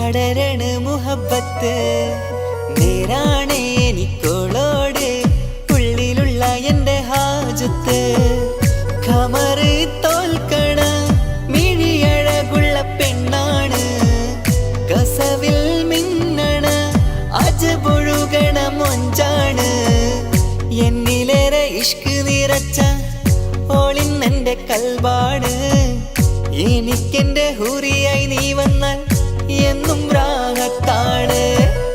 പടരണ മുഹബത്ത് നേരാണ് എനിക്കോളോട് ഉള്ളിലുള്ള എൻ്റെ ഹാജത്ത് ഖമറ് തോൽക്കണ മിഴിയഴകുള്ള പെണ്ണാണ് കസവിൽ മിന്നണ അജബൊഴുകണ മൊഞ്ചാണ് എന്നിലേറെ ഇഷ്ക് നിറച്ച ഓളിന്നെൻ്റെ കൽബാണ് എനിക്കെൻ്റെ ഹൂറിയായി നീ വന്നാൽ എന്നും രാഗത്താണ്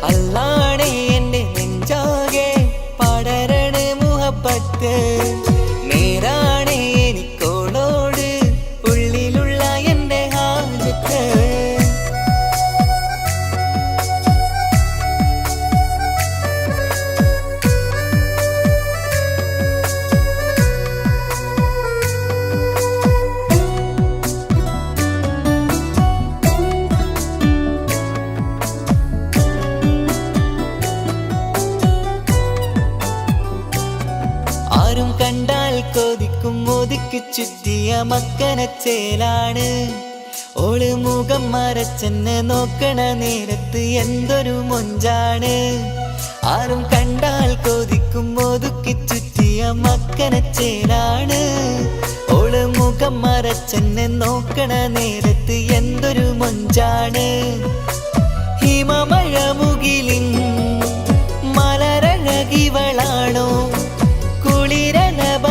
അല്ലാണേ എൻ്റെ നെഞ്ചാകെ പടരണ മുഹബത്ത് നേരാണേ എനിക്കോളോട് ഉള്ളിലുള്ള എൻ്റെ ഹാജത്ത് ആരും കണ്ടാൽ കൊതിക്കും ഒതുക്കി ചുറ്റിയ മക്കനച്ചേലാണ് ഓള് മുഖം മറച്ചെന്നെ നോക്കണ നേരത്ത് എന്തൊരു മൊഞ്ചാണ് ആരും കണ്ടാൽ കൊതിക്കും ഒതുക്കി ചുറ്റിയ മക്കനച്ചേലാണ് ഓള് മുഖം മറച്ചെന്നെ നോക്കണ നേരത്ത് എന്തൊരു മൊഞ്ചാണ് ഹിമമഴ മുകിലിൻ മലരഴകിവളാണോ കുളിരനബഹരായി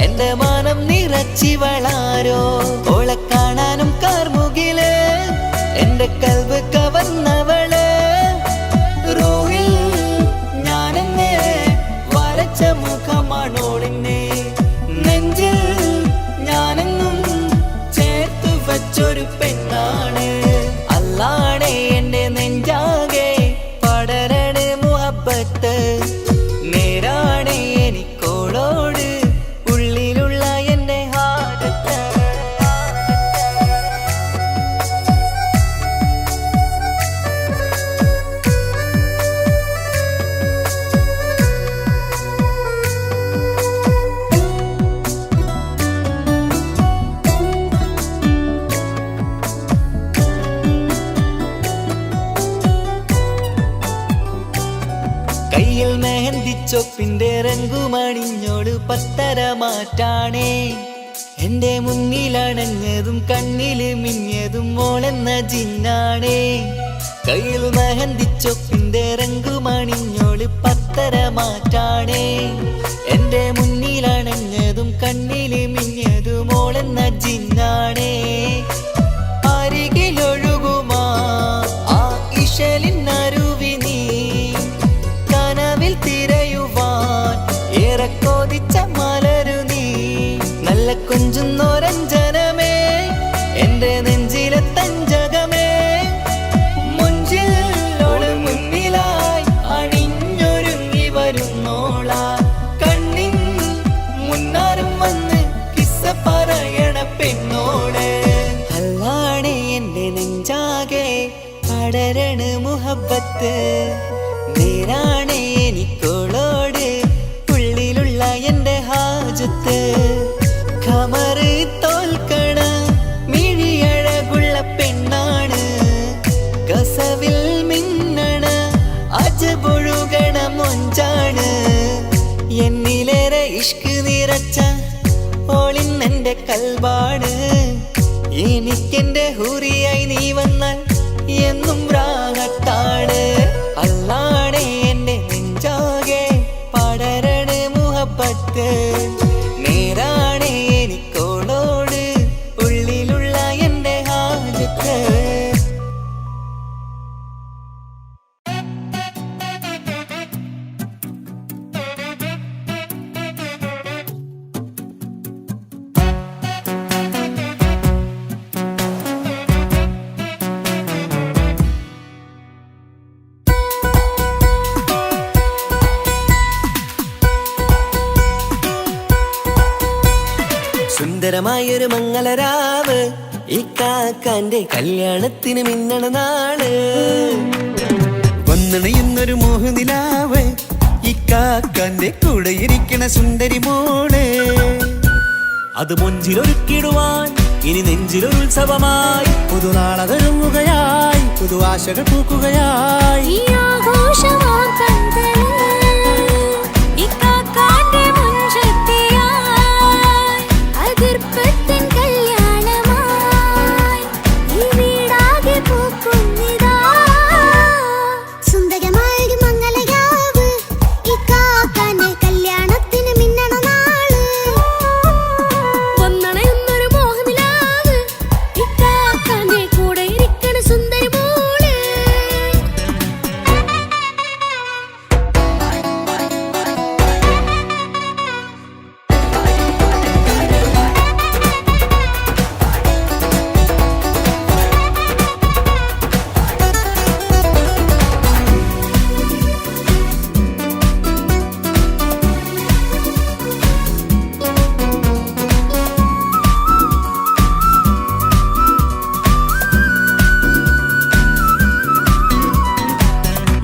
എൻ്റെ മാനം നിറച്ചിവളാരോ ഓളെ കാണാനും കാർമുകില് എൻ്റെ കൽവ് കവർന്നവള് റൂഹിൽ ഞാനെന്നെ വരച്ച മുഖമാണോളിന്നെ നെഞ്ചിൽ ഞാനെന്നും ചേർത്തു വച്ചൊരു പെണ്ണാണ് അല്ലാണേ എൻ്റെ നെഞ്ചാകെ പടരണ മുഹബത്ത് നേരാണേ എനിക്കോളോട് ഉള്ളിലുള്ള എൻ്റെ ഹാജത്ത് കയ്യിൽ മെഹന്തിച്ചൊപ്പിന്റെ രംഗുമണിഞ്ഞോട് പത്തര മാറ്റാണേ എൻ്റെ മുന്നിലണഞ്ഞതും കണ്ണില് മിഞ്ഞതും മോളെന്ന ജിന്നാണേ കയ്യിൽ മെഹന്തിച്ചൊപ്പിന്റെ രംഗുമണിഞ്ഞോട് പത്തര മാറ്റാണേ എൻ്റെ മുന്നിലണഞ്ഞതും കണ്ണില് മിഞ്ഞതും മോളെന്ന ജിന്നാണേ അരികിലൊഴുകുമാ ആ ഇശലിനരുവി നീ കനവിൽ തിരയുവാൻ ഏറെ കൊതിച്ച മലരു നീ നല്ല കുഞ്ചുന്നോരഞ്ജനമേ എൻ്റെ നെഞ്ചിലെ തഞ്ചകമേ മുഞ്ചിൽ ഓള് മുന്നിലായി അണിഞ്ഞൊരുങ്ങി വരുന്നോള കണ്ണിൻ മുന്നാരും വന്ന് കിസ്സ പറയണ പെണ്ണോട് അല്ലാണേ എൻ്റെ നെഞ്ചാകെ പടരണ മുഹബത്ത് നേരാണേ എനിക്കോളോട് ഉള്ളിലുള്ള എൻ്റെ ഹാജത്ത് ഖമറ് തോൽക്കണ മിഴിയഴകുള്ള പെണ്ണാണ് കസവിൽ മിന്നണ അജബൊഴുകണ മൊഞ്ചാണ് എന്നിലേറെ ഇഷ്ക് നിറച്ച ഓളിന്നെൻ്റെ കൽബാണ് എനിക്കെൻ്റെ ഹൂറിയായി നീ വന്നാൽ എന്നും രാഗത്താണ് അല്ലാണേ എൻ്റെ നെഞ്ചാകെ പടരണ മുഹബത്ത് നേരാണേ എനിക്കോളോട് ഉള്ളിലുള്ള എൻ്റെ ഹാജത്ത് സുന്ദരമായൊരു മംഗളരാവ് ഈ കാക്കാന്റെ കല്യാണത്തിന് മിന്നണ നാള് വന്നണയുന്നൊരു മോഹനിലാവ് ഈ കാക്കാന്റെ കൂടെ ഇരിക്കണ സുന്ദരി മോള് അത് മൊഞ്ചിലൊരുക്കിടുവാൻ ഇനി നെഞ്ചിലൊരു ഉത്സവമായി. പുതുനാളതൊരുങ്ങുകയായി, പുതുആശകൾ പൂക്കുകയായി. ഈ ആഘോഷമാം പന്തലിൽ ഇക്കാക്കാന്റെ മുൻചെത്തിയായി അതിർപ്പത്തിൻ കല്യാണമായി ഈ വീടാകെ പൂക്കുന്നിതാ. സുന്ദരമായൊരു മംഗലയാവ് ഇക്കാക്കാന്റെ കല്യാണത്തിന് മിന്നണ നാള്. വന്നണയുന്നൊരു മോഹനിലാവ് ഇക്കാക്കാന്റെ കൂടെ ഇരിക്കണ സുന്ദരി മോള്.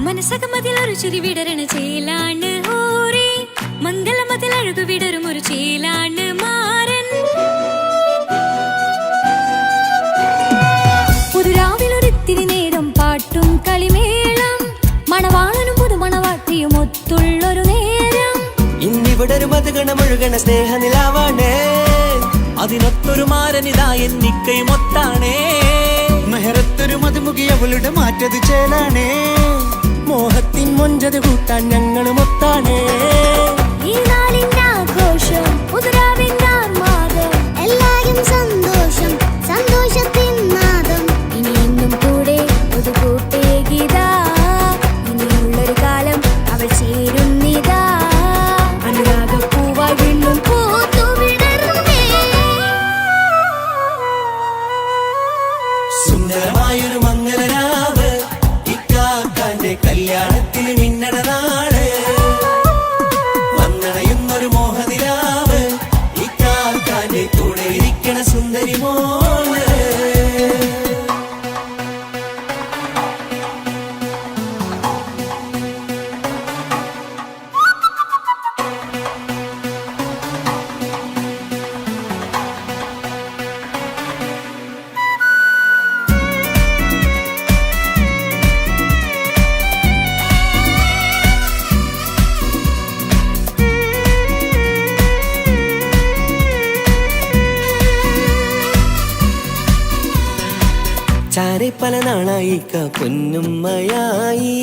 മനസ്സകമതിലൊരു ചിരി വിടരണ ചേലാണ് ഹോറി, മംഗളമതിൽ അഴകു വിടരും ഒരു ചേലാണ് മാരൻ. പുതുരാവിലൊരിത്തിരി നേരം പാട്ടും കളിമേളം, മണവാളനും പുതുമണവാട്ടിയും ഒത്തുള്ളൊരു നേരം. ഇന്നിവിടെ ഒരു മധുഗണമൊഴുകണ സ്നേഹനിലാവാണേ, അതിനൊത്തൊരു മാരനിതാ എന്നിക്കയും ഒത്താണേ. മെഹറത്തൊരു മധുമുഖി അവളുടെ മാറ്റത് ചേലാണേ, മോഹത്തിൻ മൊഞ്ചത് കൂട്ടാൻ ഞങ്ങളും ഒത്താണേ. ഈ നാളിന്റെ ആഘോഷം പുതുരാവിന്റെ ആർമാദം, എല്ലാരും സന്തോഷം സന്തോഷത്തിൻ നാദം. ഇനി എന്നും കൂടെ പുതുകൂട്ടേ ഗീതാ, ഇനിയുള്ളൊരു കാലം അവൾ ചേരുന്നിതാ. അനുരാഗപ്പൂവായി വീണ്ടും പൂത്തു വിടർന്നേ. സുന്ദരമായൊരു മംഗലരാവ് ഇക്കാക്കാന്റെ കല്യാണത്തിന് മിന്നണ നാള്. വന്നണയുന്നൊരു മോഹനിലാവ് ഇക്കാക്കാന്റെ കൂടെ ഇരിക്കണ സുന്ദരി മോള്. ചാരെ പല നാളായി പൊന്നുമ്മയായി,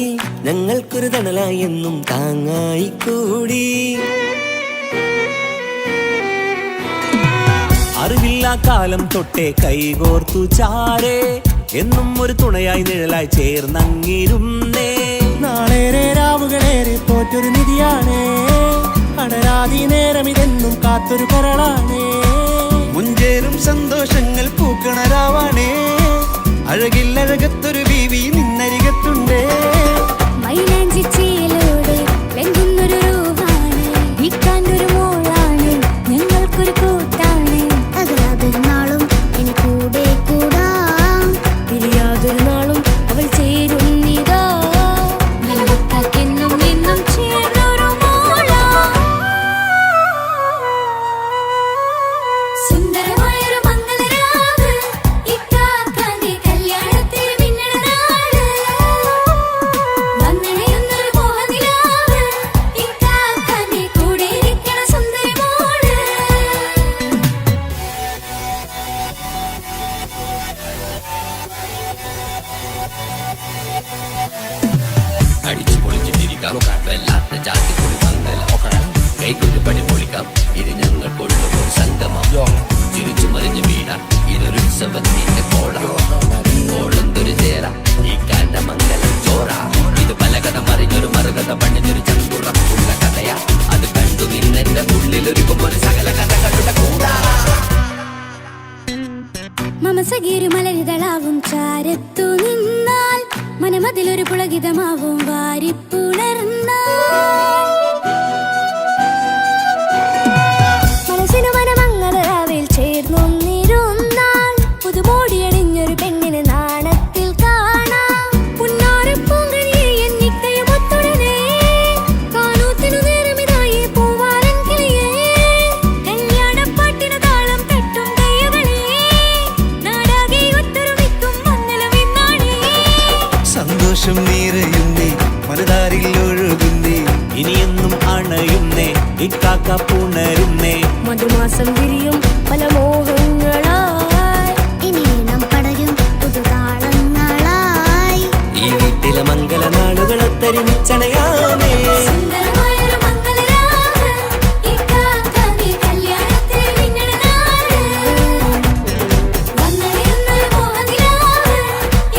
ഞങ്ങൾക്കൊരു തണലായി എന്നും താങ്ങായി കൂടി. അറിവില്ലാ കാലം തൊട്ടേ കൈകോർത്തു ചാരേ, എന്നും ഒരു തുണയായി നിഴലായി ചേർന്നങ്ങിരുന്നേ. നാളേറെ രാവുകളേറെ പോറ്റൊരു നിധിയാണേ, അടരാതി നേരം ഇതെന്നും കാത്തൊരു കരളാണേ. മുഞ്ചേറും സന്തോഷങ്ങൾ പൂക്കണരാവാണേ, അഴകില്ലഴകത്തൊരു ബീവി നിന്നരികത്തുണ്ടേ. മൈലാഞ്ചിച്ചേലോടെ ലംഘുന്നൊരു രൂപാണ് ഇക്കാന്റൊരു മോളാണ്, ഞങ്ങൾക്കൊരു കൂട്ടാണ്. അകലാതൊരു നാളും ഇനി കൂടെ കൂടാം, പിരിയാതൊരു നാളും അവൾ ചേരുന്നിതാ. ഞങ്ങൾക്കെന്നും എന്നും ചേർന്നൊരു മോളാ. സുന്ദരമായൊരു മംഗലരാവ് ഇക്കാക്കാന്റെ കല്യാണത്തിന് മിന്നണ നാള്. വന്നണയുന്നൊരു മോഹനിലാവ് ഇക്കാക്കാന്റെ കൂടെ ഇരിക്കണ സുന്ദരി മോള്. അടിച്ചു പൊളിച്ചിട്ടിരിക്കാം, വല്ലാത്ത ജാതി പൊളി മംഗലം. കൈകൊണ്ട് പണി പൊളിക്കാം, ഇത് ഞങ്ങൾ കൊള്ളുമ്പോൾ സംഗമം. ചിരിച്ചു മറിഞ്ഞ് വീണാം, ഇതൊരു ഉത്സവത്തിന്റെ കോളം. കോളന്തൊരു ചേര ഈ കാണ്ട മംഗലം ചോറ. ഇത് പല കഥ മറിഞ്ഞൊരു മറുകഥ പണിഞ്ഞൊരു ചങ്കുറപ്പുള്ള കഥയാ. അത് കണ്ടു നിന്നെന്റെ ഉള്ളിലൊരുക്കും ഒരു സകല കഥകളുടെ കൂടാ. മമസഗീരു മലരിതളാവും ചാരത്തു നിന്നാൽ, മനമതിലൊരു പുളകിതമാവും വാരിപ്പുണർന്നാൽ. മനസ്സിനു മനമംഗലരാവിൽ ചേർന്നൊന്നിരുന്നാൽ, പുതുമോടിയണിഞ്ഞൊരു പെണ്ണിന് നാണത്തിൽ കാണാം. പുന്നാരപ്പൂങ്കണിയെ എന്നിക്കയും ഒത്തുടനെ കാനൂത്തിനു നേരമിതായി പൂവാലൻ കിളിയേ. കല്യാണപ്പാട്ടിനു താളം തട്ടും കൈകളേ, മനതാരിൽ ഒഴുകുന്നേ ഇനിയെന്നും അണയുന്നേ ഇക്കാക്ക പുണരുന്നേ മധുമാസം വിരിയും പല മോഹങ്ങളായി ഇനി നാം പടരും പുതുതാളങ്ങളായി ഈ വീട്ടിലെ മംഗല നാളുകളെ തരിച്ചണയാമേ സുന്ദരമായൊരു മംഗളരാവ് ഇക്കാക്ക നീ കല്യാണത്തിൽ മിന്നണ നാട് വന്നറിയുന്നൊരു മോഹനിലാവ്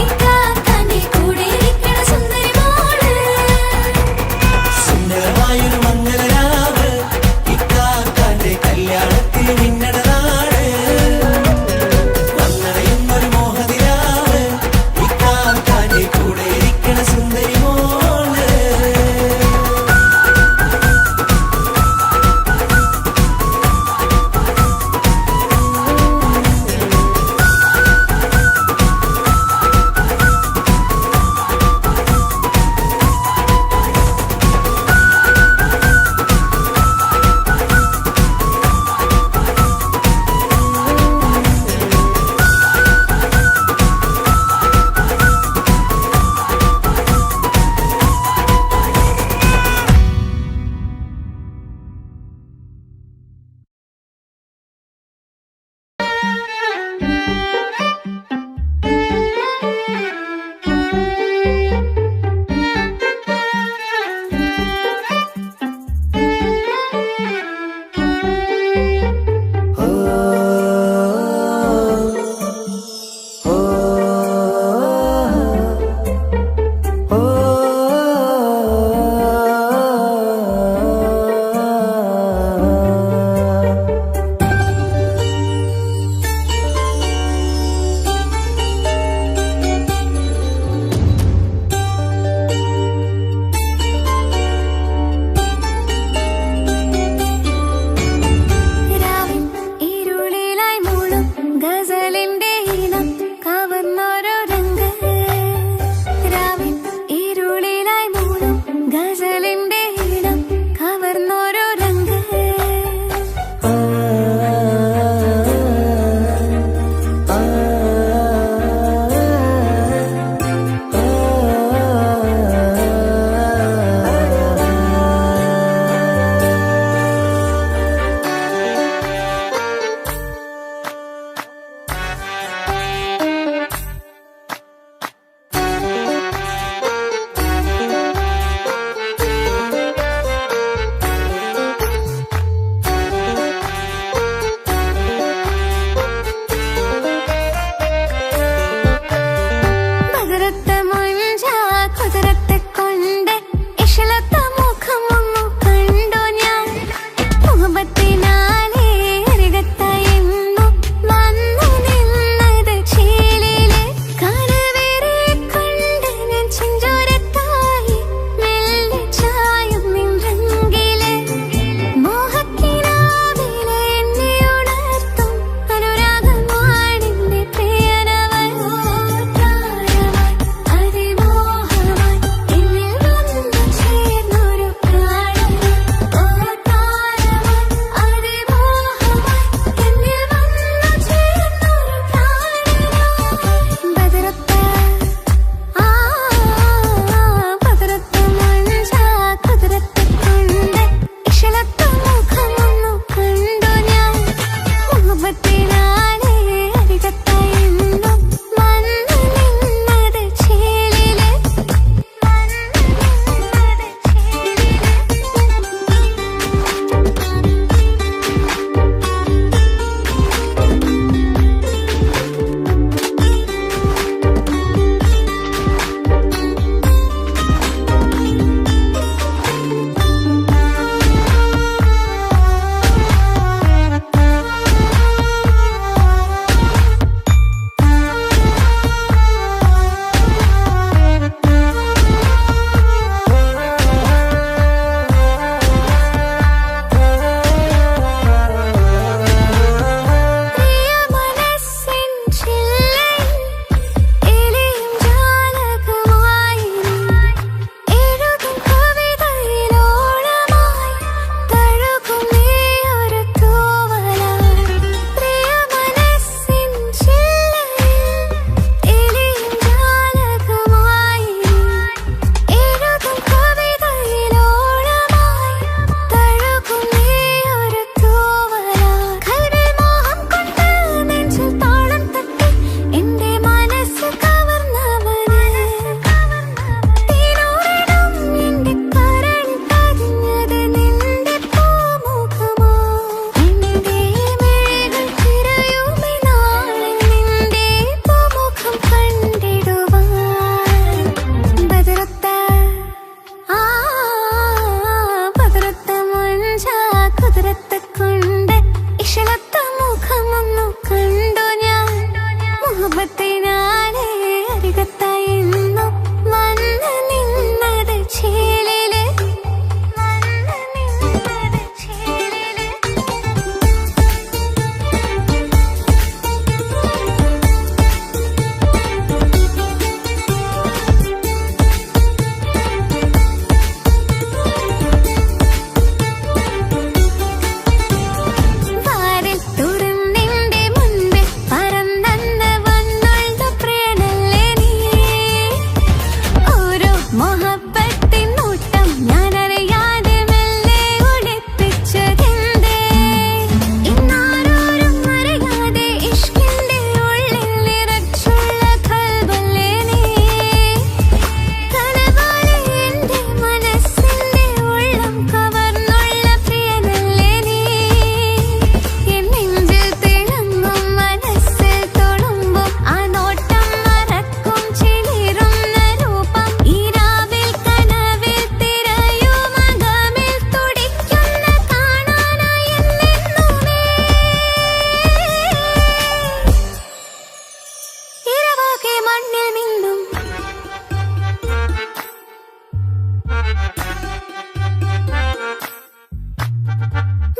ഇക്കാക്ക നീ കൂടെ ഇരിക്കണ സുന്ദരി മോള് സുന്ദരമായൊരു മംഗലരാവ് ഇക്കാക്കാന്റെ കല്യാണത്തിൽ മിന്നണനാട് വന്നറിയുന്നൊരു മോഹനിലാവ് ഇക്കാക്കാന്റെ കൂടെ ഇരിക്കണ സുന്ദരി മോള്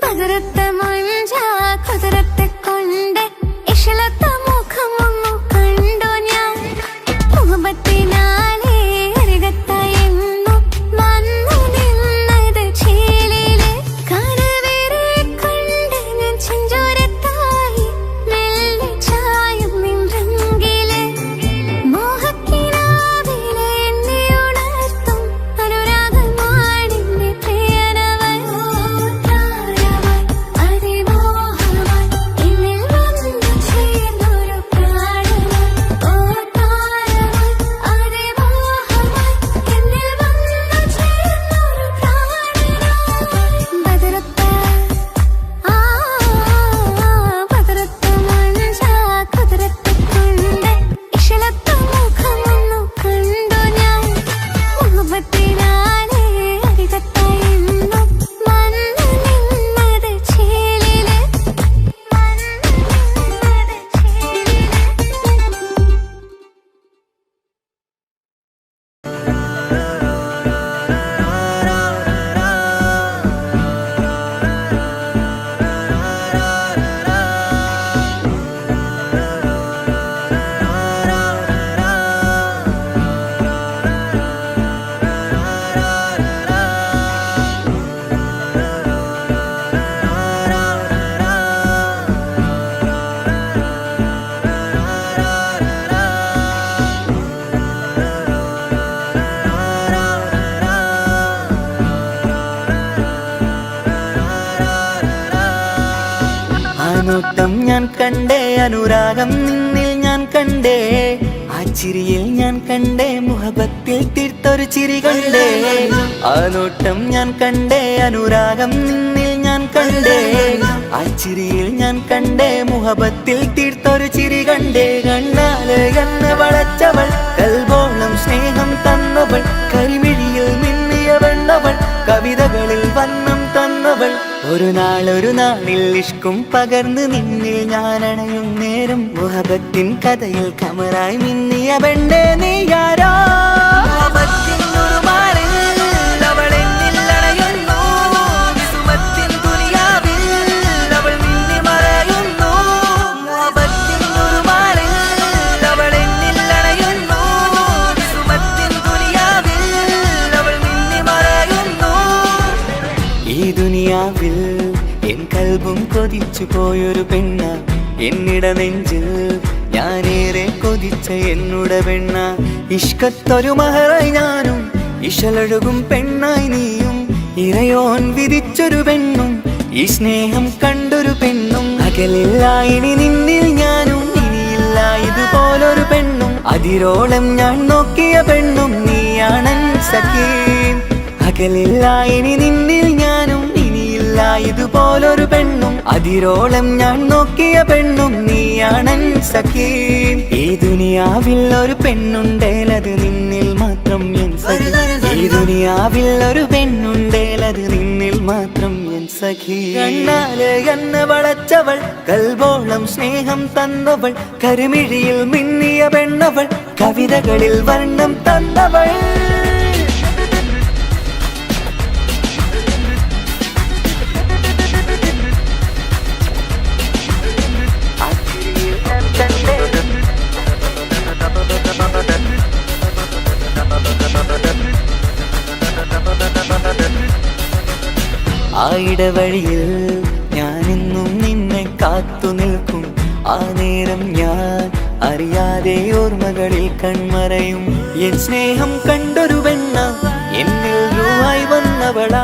ബദറത്ത മഞ്ച കുതിരത്തെ കൊണ്ട് ഇഷലത്ത മുഖമൊന്നു കണ്ടു ഞാൻ മുഹബത്തിനാലേ അരികത്തായെന്നു വന്നു നിന്നത് ചേലില് കരവേറെ കണ്ട് ഞാൻ ചെഞ്ചോരത്തായി മെല്ലെ ചായും നിൻറെങ്കില് മോഹക്കിനാവിലെ എന്നെ ഉണർത്തും അനുരാഗമാണെന്റെ പ്രിയനവൻ നോട്ടം ഞാൻ കണ്ടേ അനുരാഗം നിന്നിൽ ഞാൻ കണ്ടേ ആ ചിരിയിൽ ഞാൻ കണ്ടേ മുഹബത്തിൽ തീർത്തൊരു ചിരി കണ്ടേ ആ നോട്ടം ഞാൻ കണ്ടേ അനുരാഗം നിന്നിൽ ഞാൻ കണ്ടേ ആ ചിരിയിൽ ഞാൻ കണ്ടേ മുഹബത്തിൽ തീർത്തൊരു ചിരി കണ്ടേ കണ്ണാല് എന്നെ വളച്ചവൾ കൽബോളം സ്നേഹം തന്നവൾ കരിമിഴിയിൽ മിന്നിയ വെണ്ണവൾ കവിതകളിൽ വന്നം തന്നവൾ ഒരു നാളിൽ ഇഷ്കും പകർന്ന് നിന്നിൽ ഞാൻ അണയും നേരം മുഹബത്തിൻ കഥയിൽ കമറായി മിന്നിയ പെണ്ണേ നീയാരോ ഈ ദുനിയാവിൽ എൻ കൽബും കൊതിച്ചു പോയൊരു പെണ്ണ എന്നിട നെഞ്ചിൽ ഞാനേറെ കൊതിച്ച എന്നുട പെണ്ണ ഇഷ്കത്തൊരു മഹറായി ഞാനും ഇശലൊഴുകും പെണ്ണായി നീയും ഇറയോൻ വിധിച്ചൊരു പെണ്ണും ഈ സ്നേഹം കണ്ടൊരു പെണ്ണും അകലില്ല ഇനി നിന്നിൽ ഞാനും ഇനിയില്ല ഇതുപോലൊരു പെണ്ണും അതിരോളം ഞാൻ നോക്കിയ പെണ്ണും നീയാണൻ സഖീ അകലില്ല ഇനി നിന്നിൽ ഞാനും ഇനിയില്ല ഇതുപോലൊരു പെണ്ണും അതിരോളം ഞാൻ നോക്കിയ പെണ്ണും നീയാണൻ സഖീ ഈ ദുനിയാവിൽ ഒരു പെണ്ണുണ്ടേലത് നിന്നിൽ മാത്രം എൻ സഖി ഈ ദുനിയാവിൽ ഒരു പെണ്ണുണ്ടേലത് നിന്നിൽ മാത്രം എൻ സഖി കണ്ണാല് എന്നെ വളച്ചവൾ കൽബോളം സ്നേഹം തന്നവൾ കരുമിഴിയിൽ മിന്നിയ പെണ്ണവൾ കവിതകളിൽ വർണ്ണം തന്നവൾ ആ ഇടവഴിയിൽ ഞാനെന്നും നിന്നെ കാത്തു നിൽക്കും ആ നേരം ഞാൻ അറിയാതെ ഓർമ്മകളിൽ കൺമറയും എൻ സ്നേഹം കണ്ടൊരു പെണ്ണ എന്നിൽ രൂപായി വന്നവള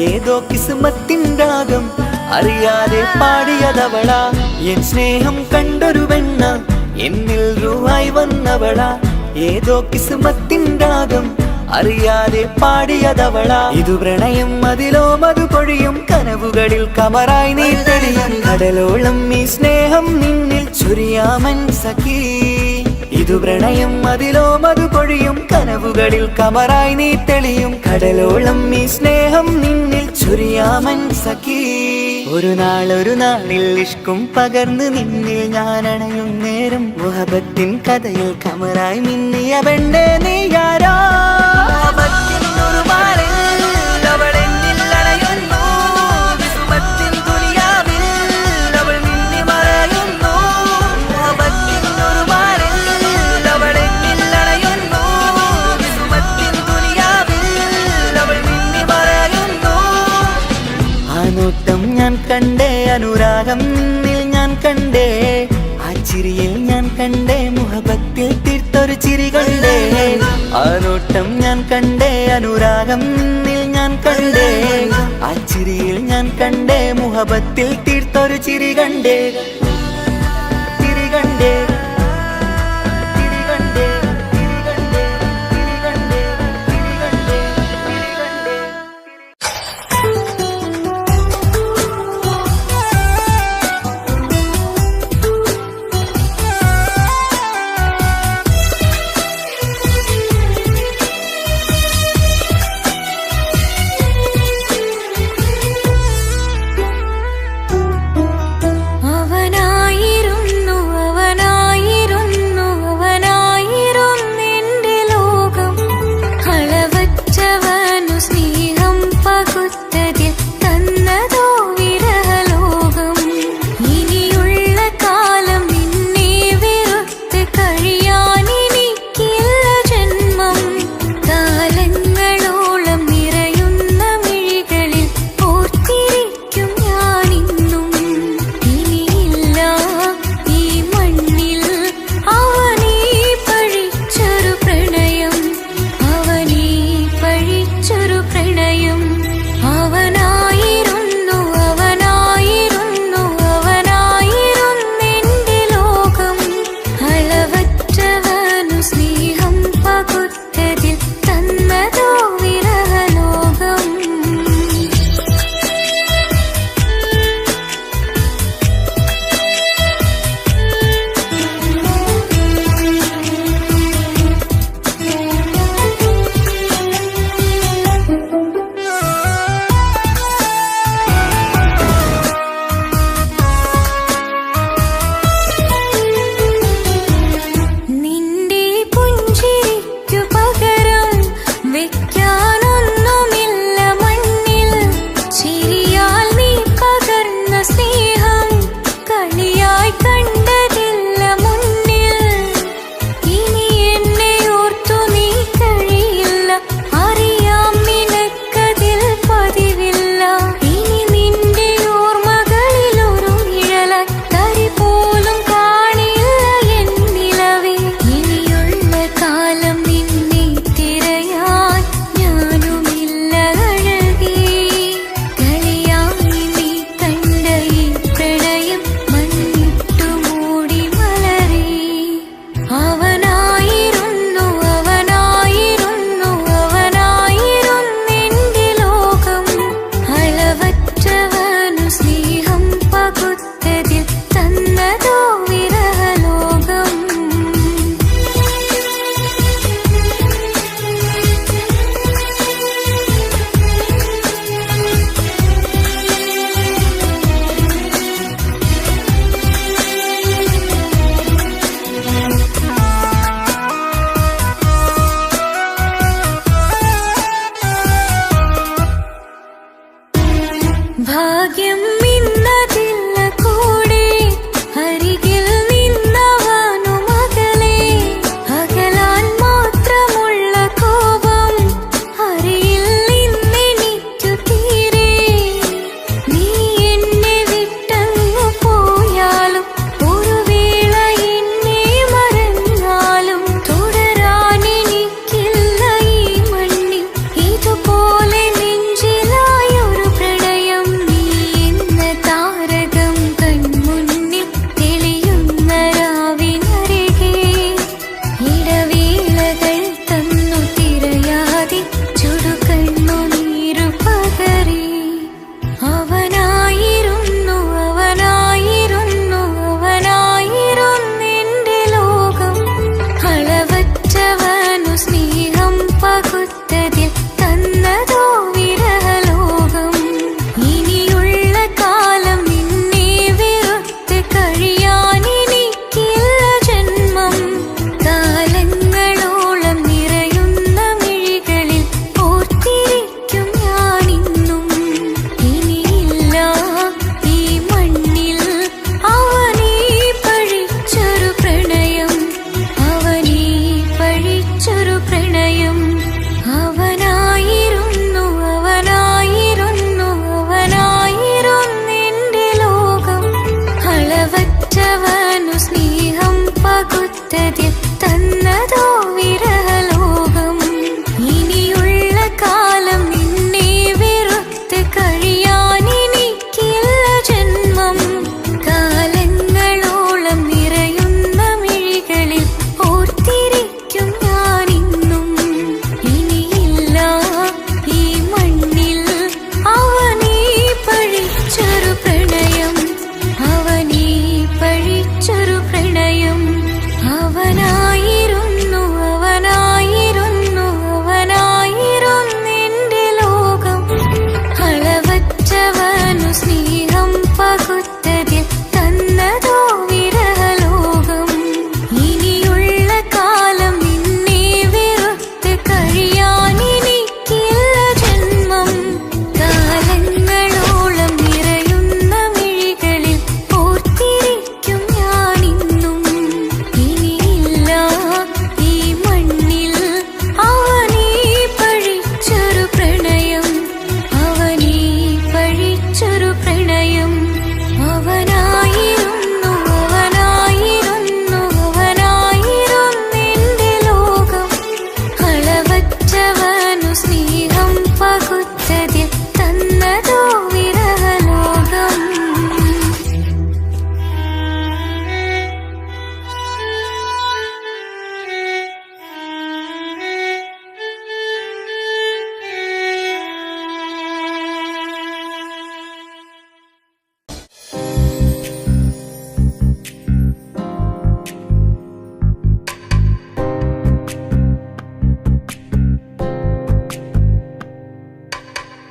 ഏതോ കിസ്മത്തിൻ രാഗം അറിയാതെ പാടിയതവള എൻ സ്നേഹം കണ്ടൊരു പെണ്ണ എന്നിൽ രൂപായി വന്നവള ഏതോ കിസ്മത്തിൻ രാഗം അറിയാതെ പാടിയതവള ഇതു പ്രണയം അതിലോ മധു പൊഴിയും കനവുകളിൽ കമറായി നീ തെളിയും കടലോളം ഈ സ്നേഹം നിന്നിൽ ചൊരിയാമൻ സഖീ ഇതു പ്രണയം അതിലോ മധു പൊഴിയും കനവുകളിൽ കമറായി നീ തെളിയും കടലോളം ഈ സ്നേഹം നിന്നിൽ ചൊരിയാമൻ സഖീ ഒരു നാളിൽ ഇഷ്കും പകർന്ന് നിന്നിൽ ഞാൻ അണയും നേരം മുഹബത്തിൻ കഥയിൽ കമറായി മിന്നിയ പെണ്ണേ നീയാരോ ഒരു നോട്ടം ഞാൻ കണ്ടേ, അനുരാഗം നിന്നിൽ ഞാൻ കണ്ടേ, ആ ചിരിയിൽ ഞാൻ കണ്ടേ, മുഹബത്തിൽ തീർത്തൊരു ചിരി കണ്ടേ. ആ നോട്ടം ഞാൻ കണ്ടേ, അനുരാഗം നിന്നിൽ ഞാൻ കണ്ടേ, ആ ചിരിയിൽ ഞാൻ കണ്ടേ, മുഹബത്തിൽ തീർത്തൊരു ചിരി കണ്ടേ, ചിരി കണ്ടേ.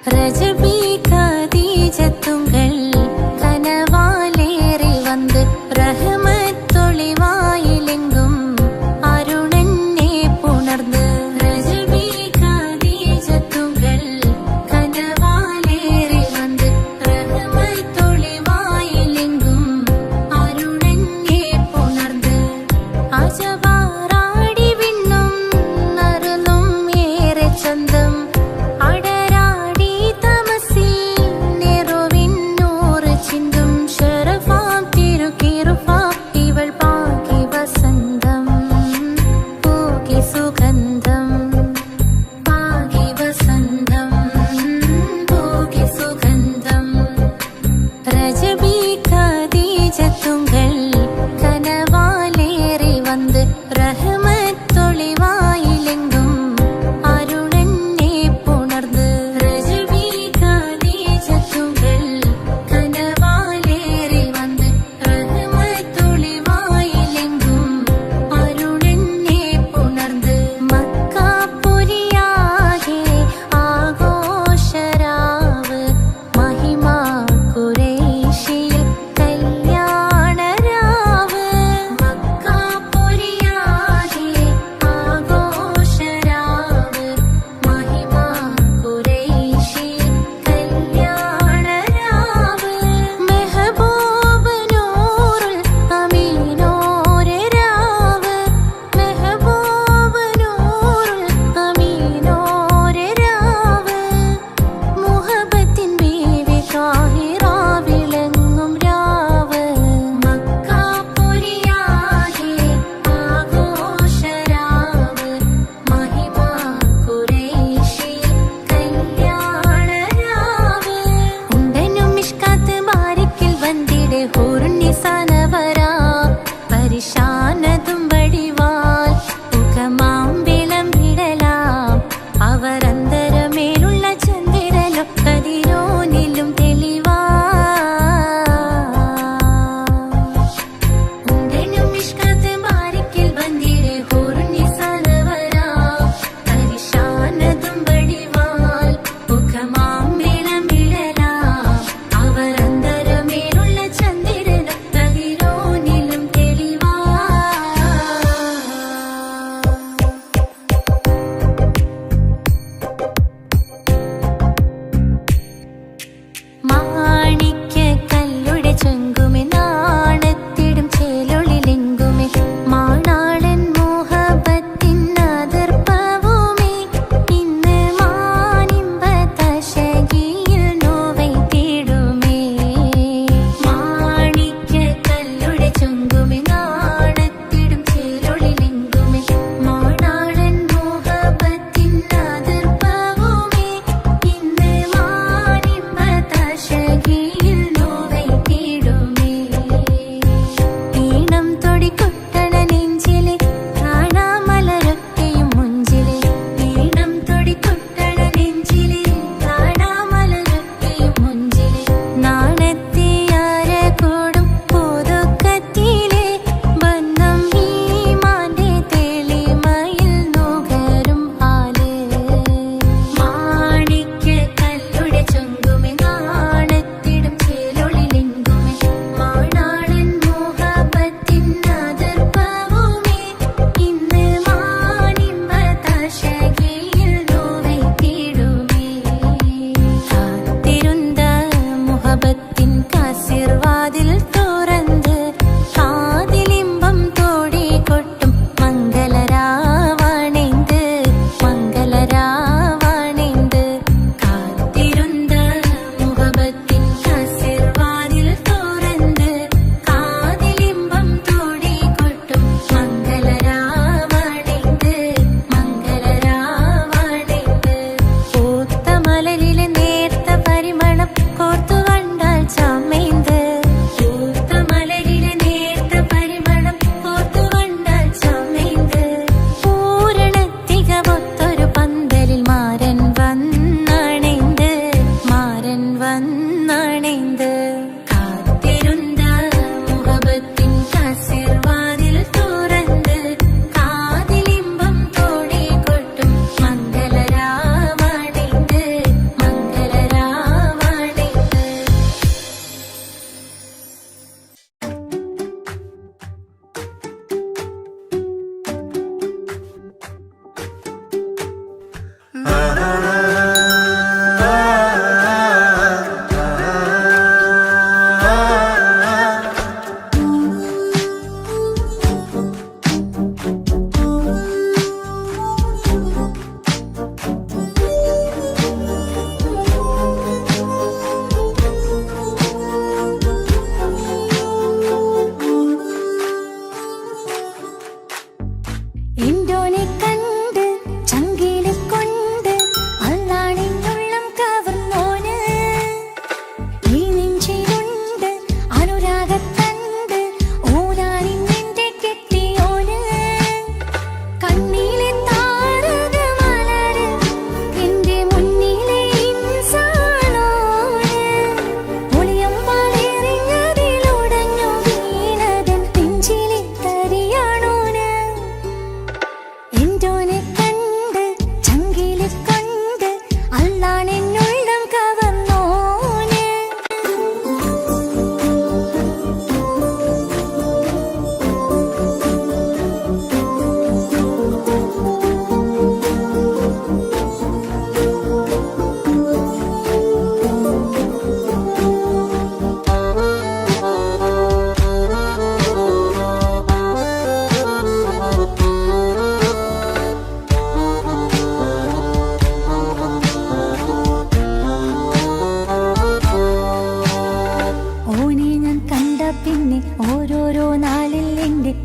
രജബി ഖദീജത്തുങ്കൾ കനവാലേറി വന്ന് റഹ്മത്തൊളിവായിലെങ്കും അരുണനെ പുണർന്ന് രജബി ഖദീജത്തുങ്കൾ കനവാലേറി വന്ന് റഹ്മത്തൊളിവായിലെങ്കും അരുണനെ പുണർന്ന് അജവാറാടി വിണ്ണും നറുന്നും ഏറെ ചന്തം അടരാടി തമസിൽ നെറുവിന്നൂർ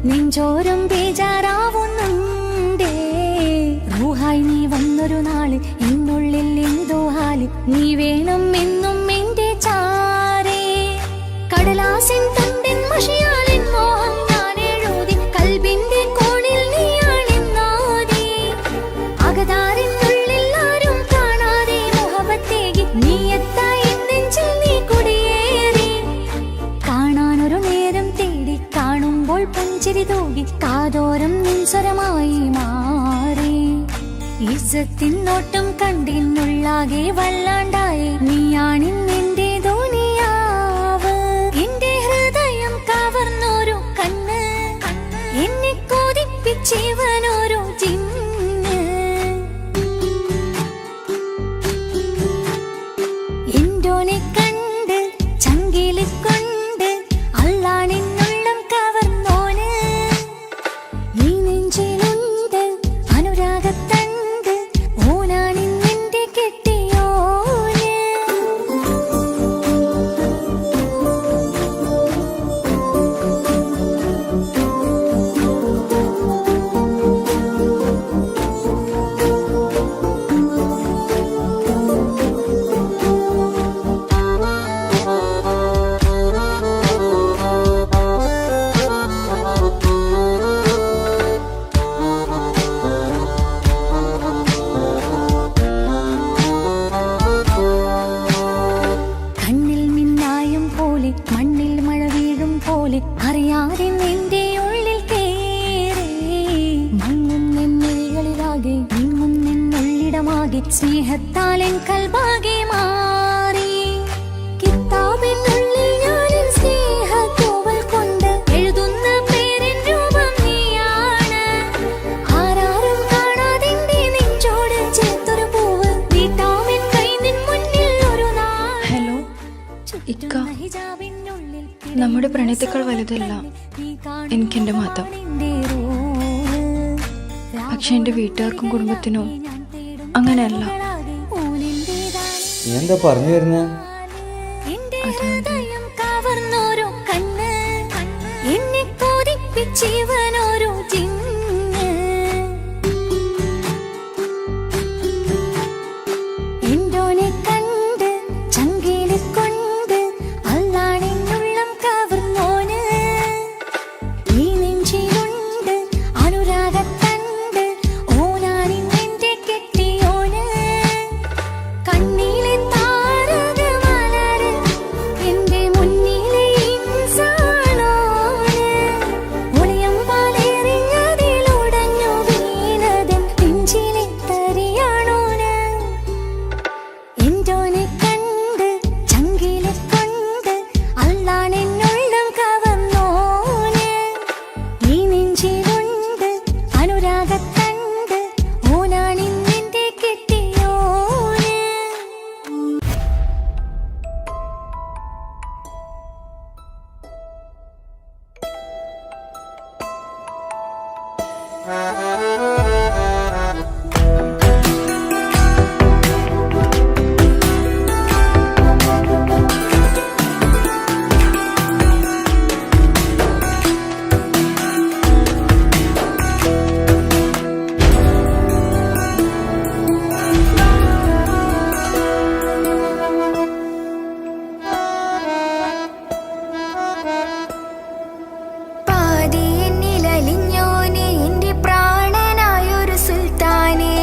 നെഞ്ചോരം ബേജാറാവുന്നുണ്ടേ. റൂഹായി നീ വന്നൊരു നാള് എന്നുള്ളിൽ എന്തോ ഹാല്. നീ വേണം എന്നും എന്റെ ചാരേ. കടലാസിൻ തണ്ടിൻ മഷിയാലിൻ മോഹം ഞാൻ എഴുതി. കൽബിന്റെ കോണിൽ നീയാണെന്നാതി. അകതാരിനുള്ളിൽ ആരും കാണാതെ മുഹബത്തേകി നീ എത്തായി നെഞ്ചിൽ നീ കുടിയേറി. കാണാനൊരു നേരം തേടി കാണുമ്പോൾ പുഞ്ചിരി തൂകി കാതോരം നിൻസ്വരമായി മാറി. ഇസ്സത്തിൻ നോട്ടം കണ്ടിന്നുള്ളാകെ വല്ലാണ്ടായി. നീയാണിന്നെന്റെ ദുനിയാവ്. എന്റെ ഹൃദയം കവർന്നോരു കണ്ണ്, എന്നെ കൊതിപ്പിച്ചിവനോരു ജിന്ന്. എന്തോനെ കണ്ട് ചങ്കില് കൊണ്ട് അല്ലാണെന്നുള്ളം കവർന്നോന്. നീ നെഞ്ചിലുണ്ട് അനുരാഗത്തണ്ട്. ഓനാണിന്നെന്റെ കെട്ടിയോന്. കണ്ണിൽ മിന്നായം പോലെ മണ്ണിൽ മഴ വീഴും പോലെ അറിയാതെ നിന്റെ ഉള്ളിൽ കേറി. മങ്ങുന്നെന്നുള്ളിലാകെ നിങ്ങുന്നെന്നുള്ളിടമാകെ സ്നേഹത്താലെൻ കൽബാകെ മാറി. കിതാബിനുള്ളിൽ ഞാനെൻ സ്നേഹത്തൂവൽ കൊണ്ട് എഴുതുന്ന പേരിൻ രൂപം നീയാണ്. ആരാരും കാണാതെന്റെ നെഞ്ചോട് ചേർത്തൊരു പൂവ് നീട്ടാമെൻ കൈ നിൻ മുന്നിൽ ഒരു നാൾ. ഹലോ ഇക്ക, നമ്മുടെ പ്രണയത്തേക്കാൾ വലുതല്ല എനിക്കെന്റെ മതം. പക്ഷെ എന്റെ വീട്ടുകാർക്കും കുടുംബത്തിനും അങ്ങനെയല്ല. നീ എന്താ പറഞ്ഞു വരുന്നേ? കവർന്നോരോ കണ്ണ്, എന്നെ കൊതിപ്പിച്ചിവനോരോ ജിന്ന്. എന്തോനെ കണ്ട് ചങ്കില് കൊണ്ട് അല്ലാണെന്നുള്ളം കവർന്നോന്. ഈ നെഞ്ചിലുണ്ട് അനുരാഗത്തണ്ട്. ഓനാണിന്നെന്റെ കെട്ടിയോന്. കണ്ണിലെ താരകമലര് എന്റെ മുന്നിലെ ഇൻസാണോന്. ഒളിയമ്പാലെറിഞ്ഞതിലുടഞ്ഞു വീണതൻ നെഞ്ചിലെ തരിയാണോന്. എന്തോനെ കണ്ട് ചങ്കിലെ കൊണ്ട് അല്ലാണെന്നുള്ളം കവർന്നോന്. ഈ നെഞ്ചിലുണ്ട് അനുരാഗത്തണ്ട്. ഓനാണിന്നെന്റെ കെട്ടിയോന്. പാതിയെന്നിലലിഞ്ഞോനെ എന്റെ പ്രാണനായൊരു സുൽത്താനെ.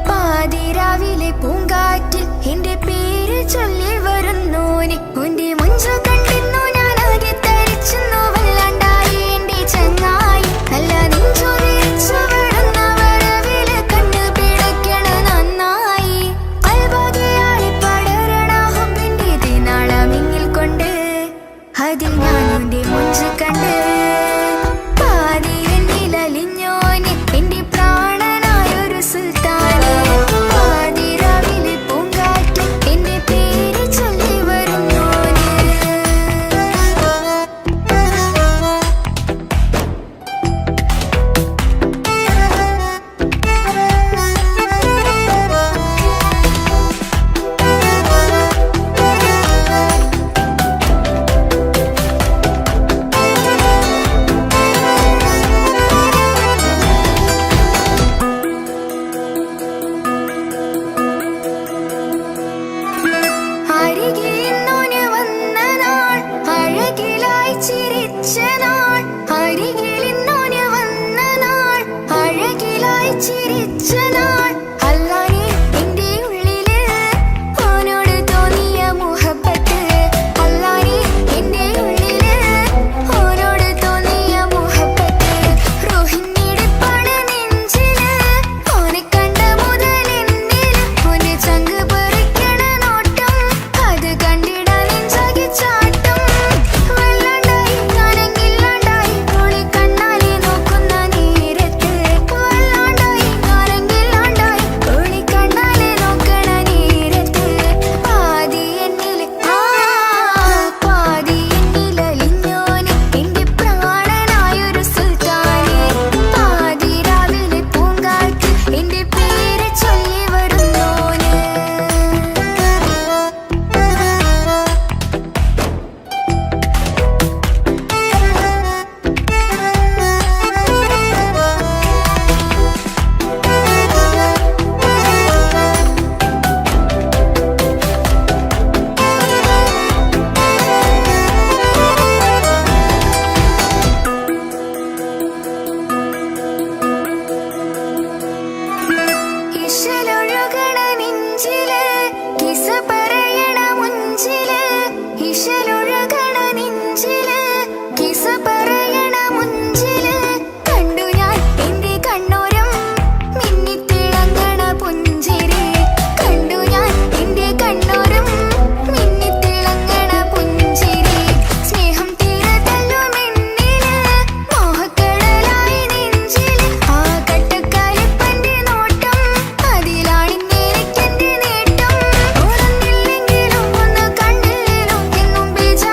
പാതിരാവിലെ പൂങ്കാറ്റിൽ എന്റെ പേര് ചൊല്ലി വരുന്നോനെ. ഉന്റെ മുഞ്ചു കണ്ടിരുന്നു ഞാനാകെ തരിച്ചെന്നു വല്ലാണ്ടായി എന്റെ ചങ്ങായി. നല്ല നെഞ്ചു വിരിച്ചു വിടുന്ന വരവില് കണ്ണു പിടയ്ക്കണ നന്നായി. കൽബാകെയാളി പടരണ ഹുബിന്റെ ദിനാളമിങ്ങിൽ കൊണ്ട് അതിൽ ഞാനുന്റെ മുഞ്ചു കണ്ട്. പാതിയെന്നിലലിഞ്ഞോനെ എന്റെ പ്രാണനായൊരു സുൽത്താനെ. പാതിരാവിലെ പൂങ്കാറ്റിൽ എന്റെ പേര് ചൊല്ലി വരുന്നോനെ. ചിരിച്ച നാൾ അല്ലാനെ എന്റെ ഉള്ളില് ഓനോട് തോന്നിയ മുഹബത്ത് അല്ലാനെ എന്റെ ഉള്ളില് ഓനോട് തോന്നിയ മുഹബത്ത് റോഹിണിടിപ്പാണ് നെഞ്ചില് ഓനെ കണ്ട മുതൽ എന്നില് ഓനെ ചങ്ക് പറിക്കണ നോട്ടം അത് കണ്ടിടാൻ നെഞ്ചാകെ ചാട്ടം വല്ലാണ്ടായി ഞാനെങ്കില്ലാണ്ടായി ഓളെ കണ്ണാലെ നോക്കുന്ന നേരത്ത് വല്ലാണ്ടായി ഞാനെങ്കില്ലാണ്ടായി ഓളെ കണ്ണാലെ നോക്കണ നേരത്ത് പാതി എന്നില് പാതി എന്നിലലിഞ്ഞോന് എന്റെ പ്രാണനായൊരു സുൽത്താനെ പാതി രാവിലെ പൂങ്കാറ്റ് എന്റെ പേര് ചൊല്ലി വരുന്നോന് ഇശലൊഴുകണ നെഞ്ചില് കിസ പറയണ മുഞ്ചില് ഇശലൊഴുകണ നെഞ്ചില് കിസ പറയണ മുഞ്ചില് കണ്ടു ഞാൻ എന്റെ കണ്ണോരം മിന്നിത്തിളങ്ങണ പുഞ്ചിരി കണ്ടു ഞാൻ എന്റെ കണ്ണോരം മിന്നിത്തിളങ്ങണ പുഞ്ചിരി സ്നേഹം തീരതല്ലും എന്നില് മോഹക്കടലായി നെഞ്ചില് ആ കട്ടക്കാലിപ്പന്റെ നോട്ടം അതിലാണിന്നെനിക്കെന്റെ നേട്ടം ഓടുന്നില്ലെങ്കിലും ഒന്ന് കണ്ടില്ലേലും എന്നും ബേജാറായി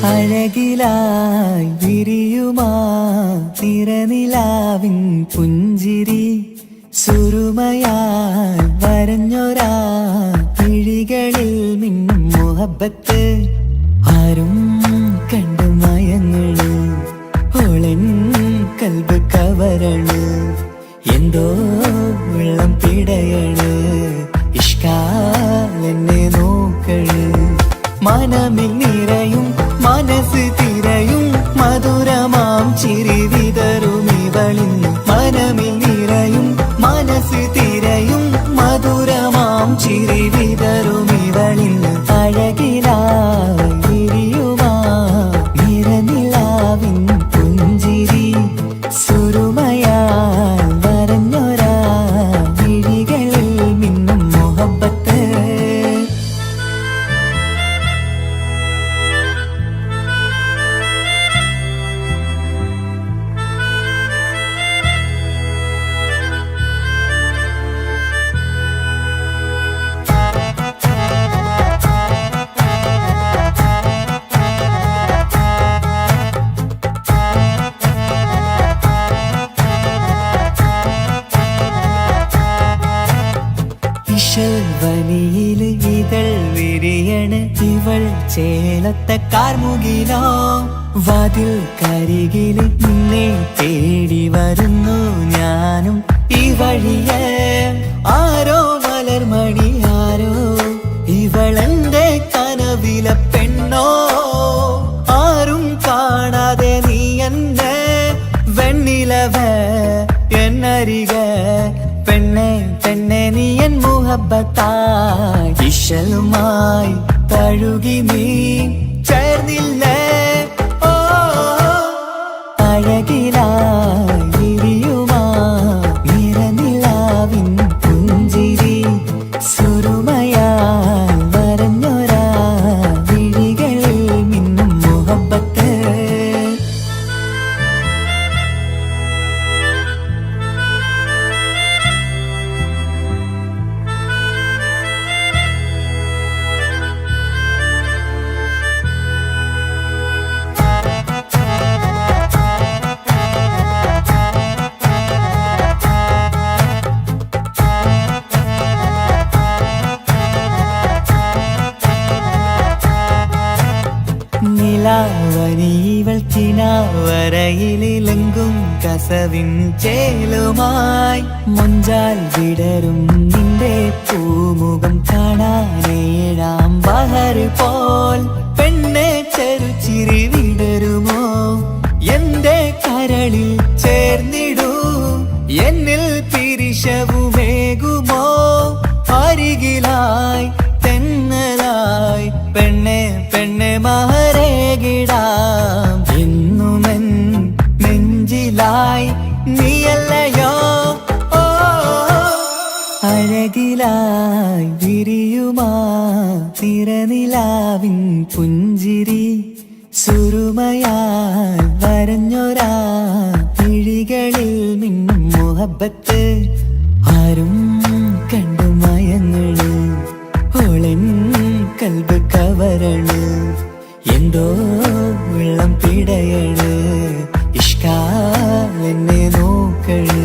അഴകിലായി വിരിയുമാ തിരനിലാവിൻ പുഞ്ചിരി സുറുമയായി വരഞ്ഞൊരാ കിഴികളിൽ മിന്നും മുഹബത്ത് ആരും കണ്ടു മയങ്ങള് ഓളൻ കൽബ് കവരണ് എന്തോ വെള്ളം പിടയണ് ഇഷ്കാലെന്നെ നോക്കള് മനമിൽ നിറയും മനസ്സ് തിരയും മധുരമാം ചിരി വിതറും ഇവളിന്ന് മനമിൽ നിറയും മനസ്സ് തിരയും മധുരമാം ചിരി വിതറും ഇവളിന്ന് അഴകിലായി വിരിയുമാ നിറനിലാവിൻ പുഞ്ചിരി സുറുമയാൽ വരഞ്ഞൊരാ വിഴികളിൽ മിന്നും മുഹബത്ത് വനിയില് ഇതൾ വിരിയണ് ഇവൾ ചേലത്തെ കാർമുകിലോ വാതിൽ കരികില് നിന്നെ തേടി വരുന്നു ഞാനും ഈ വഴിയെ ആരോ മലർമണി ആരോ ഇവളെന്റെ കനവിലെ പെണ്ണോ ആരും കാണാതെ നീ എന്നെ വെണ്ണിലവ എന്നരിക പെണ്ണെ പെണ്ണെ നീ എൻ മുഹബത്തായി ഇശലുമായി തഴുകി നീ ചേർന്നില്ലേ ഓ അഴകിലായി വിരിയുമാ നിറനിലാവിൻ പുഞ്ചിരി സുറുമയാൽ വരഞ്ഞൊരാ വിഴികളിൽ മിന്നും മുഹബത്ത് നിലാവനിവൾ കിനാവരയിലെങ്കും കസവിൻ ചേലുമായി മുഞ്ചാൽ വിടരും നിന്റെ പൂമുഖം കാണാനേഴാം ബഹർ പോൽ പെണ്ണെ ചെറുചിരി വിടരുമോ എന്റെ കരളിൽ ചേർന്നിടൂ എന്നിൽ പിരിശവുമേകുമോ അരികിലായി തെന്നലായി പെണ്ണെ പെണ്ണെ മഹരേകിടാം എന്നുമെൻ നെഞ്ചിലായി നീയല്ലയോ ഓ അഴകിലായി വിരിയുമാ തിരനിലാവിൻ പുഞ്ചിരി സുറുമയാൽ വരഞ്ഞൊരാ കിഴികളിൽ മിന്നും മുഹബത്ത് ആരും കണ്ടു മയങ്ങള് ഓളൻ കൽബ് കവരണ് എന്തോ വെള്ളം പിടയണ് ഇഷ്കാലെന്നെ നോക്കള്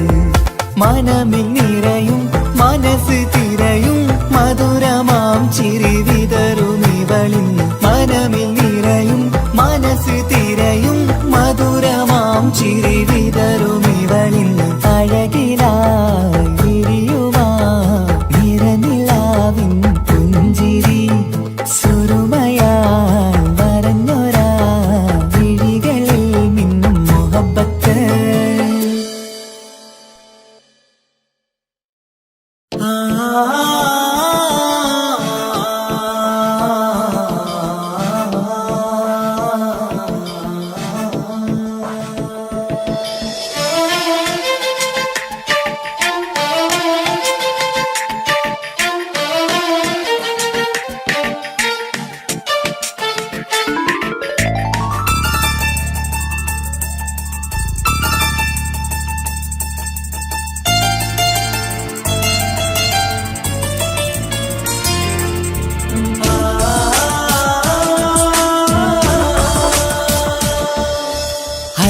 മനമിൽ നിറയും മനസ്സ് തിരയും മധുരമാം ചിരി വിതറും ഇവളിന്ന് മനമിൽ നിറയും മനസ്സ് തിരയും മധുരമാം ചിരി വിതറും ഇവളിന്ന് അഴകിലായി വിരിയുമാ നിറനിലാവിൻ പുഞ്ചിരി സുറുമയാൽ വരഞ്ഞൊരാ വിഴികളിൽ മിന്നും മുഹബത്ത് ആ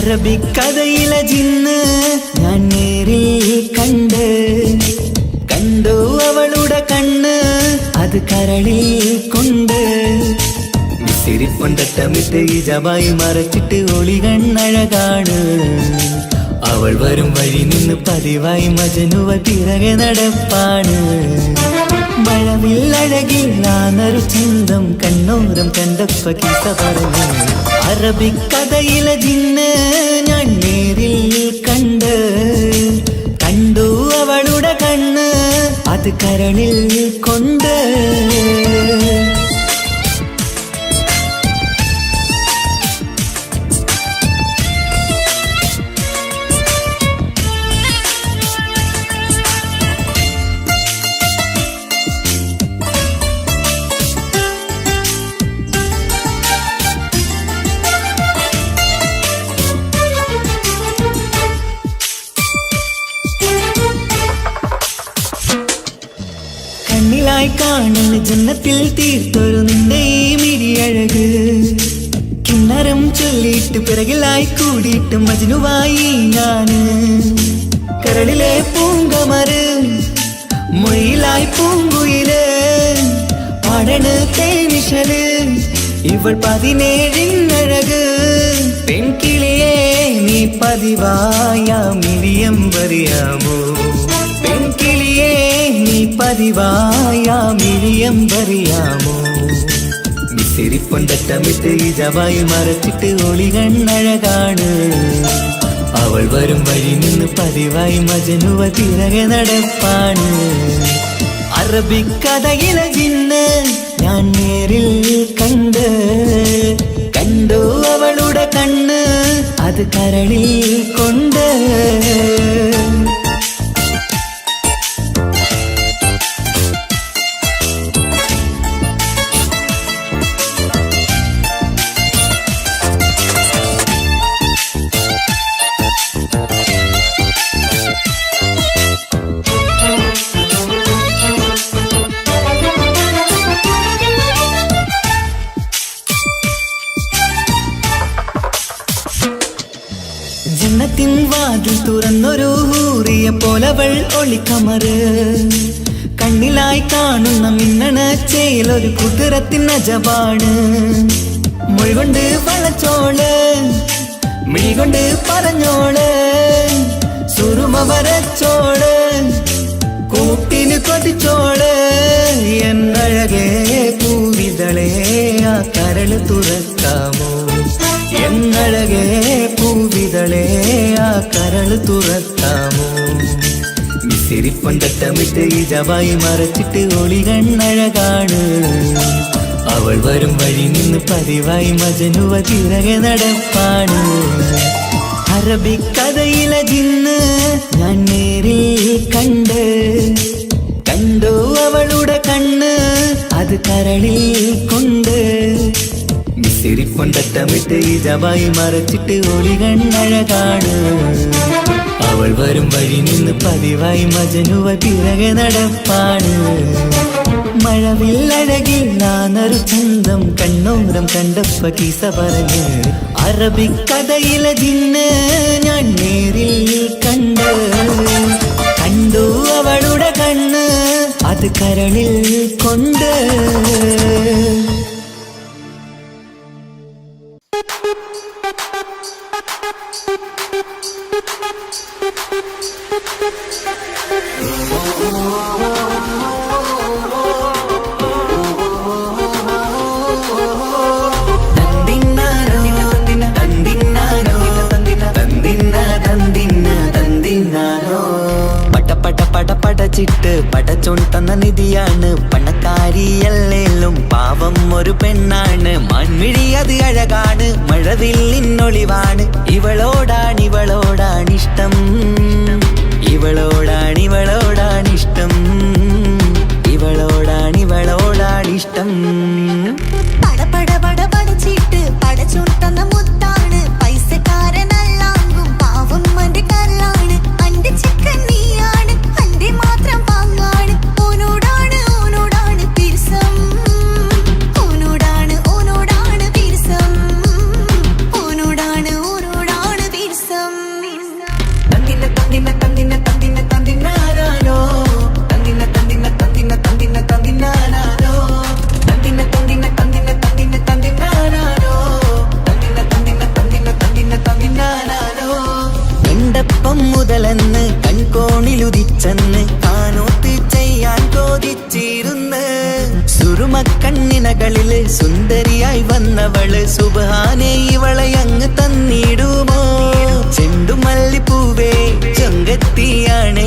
അറബിക്കഥയിലെ ജിന്ന് ഞാൻ നേരിൽ കണ്ടു അവളുടെ കണ്ണ് അത് കരളിൽ കൊണ്ട് സിരിപ്പൊണ്ടട്ടമിട്ട് ഇജബായി മറച്ചിട്ട് ഒളി കണ്ണഴകാണ് അവൾ വരും വഴി നിന്ന് പതിവായി മജനുവ തിരകെ നടപ്പാണ് മഴവില്ലഴകിൽ നാനൊരു ചിന്തം കണ്ണോരം കണ്ടപ്പ കീസ പറഞ്ഞു അറബിക്കഥയിലെ ജിന്ന് ഞാൻ നേരിൽ കണ്ടു അവളുടെ കണ്ണ് അത് കരളിൽ കൊണ്ട് കണ്ണിലായി കാണുന്ന ജന്നത്തിൽ തീർത്തൊരു നിന്റെ ഈ മിഴിയഴക് കിന്നരം ചൊല്ലിയിട്ട് പിറകിലായി കൂടിയിട്ട് മജ്നുവായി ഞാന് കരളിലെ പൂങ്കമര് മൊയിലായി പൂങ്കുയില് പാടണ് തേനിശല് ഇവൾ 17 പെൺകിളിയെ നീ പതിവായ മിഴിയം പറയാമോ പെൺകിളിയെ നീ പതിവായ മിഴിയം പറയാമോ മിസിരിപ്പൊണ്ടട്ടമിട്ട് ഇജബായി മറച്ചിട്ട് ഒളി കണ്ണഴകാണ് അവൾ വരും വഴി നിന്ന് പതിവായി മജനുവ തിരകെ നടപ്പാണ് അറബിക്കഥയിലെ ജിന്ന് ഞാൻ നേരിൽ കണ്ടു അവളുടെ കണ്ണ് അത് കരളിൽ കൊണ്ട് ജന്നത്തിൻ വാതിൽ തുറന്നൊരു ഹൂറിയ പോലവൾ ഒളിക്കമറ് കണ്ണിലായി കാണുന്ന മിന്നണ ചേലൊരു കുതിരത്തിൻ അജബാണ് മൊഴികൊണ്ട് വളച്ചോള് മിഴികൊണ്ട് പറഞ്ഞോള് സുറുമ വരച്ചോള് കൂട്ടിന് കൊതിച്ചോള് എന്നഴകേ പൂവിതളേ ആ കരള് തുറക്കാമോ എന്നഴകേ പൂവിതളേ ആ കരള് തുറക്കാമോ മിസിരിപ്പൊണ്ടട്ടമിട്ട് ഇജബായി മറച്ചിട്ട് ഒളി കണ്ണഴകാണ് അവൾ വരും വഴി നിന്ന് പതിവായി മജനുവ തിരകെ നടപ്പാണ് അറബിക്കഥയിലെ ജിന്ന് ഞാൻ നേരിൽ കണ്ടു അവളുടെ കണ്ണ് അത് കരളിൽ കൊണ്ട് മിസിരിപ്പൊണ്ടട്ടമിട്ട് ഇജബായി മറച്ചിട്ട് ഒളി കണ്ണഴകാണ് അവൾ വരും വഴി നിന്ന് പതിവായി മജനുവ തിരകെ നടപ്പാണ് മഴവില്ലഴകിൽ നാനൊരു ചന്തം കണ്ണോരം കണ്ടപ്പ കീസ പറഞ്ഞ് അറബിക്കഥയിലെ ജിന്ന് ഞാൻ നേരിൽ കണ്ടു അവളുടെ കണ്ണ് അത് കരളിൽ കൊണ്ട് പടച്ചിട്ട് പടച്ചോൺ തന്ന നിധിയാണ് പണക്കാരിയല്ലേലും പാവം ഒരു പെണ്ണാണ് മൺമിഴി അത് അഴകാണ് മഴവില്ലിന്നൊളിവാണ് ഇവളോടാണിഷ്ടം ഇവളോടാണിഷ്ടം ഇവളോടാണിഷ്ടം പടച്ചിട്ട് പടച്ചോൺ തന്ന മുത്താണ് പൈസക്കാരനല്ലാങ്കും പാവം അന്റെ കല്ലാണ് അന്റെ ചിക്കൻ നീയാണ് അന്റെ മാത്രം പാങ്ങാണ് ഓനോടാണ് പിരിസം ഓനോടാണ് പിരിസം ഓനോടാണ് സുന്ദരിയായി വന്നവള് സുബ്ഹാനേ ഇവളെ അങ്ങ് തന്നിടുമോ ചെണ്ടുമല്ലിപ്പൂവേ ചൊങ്കത്തിയാണ്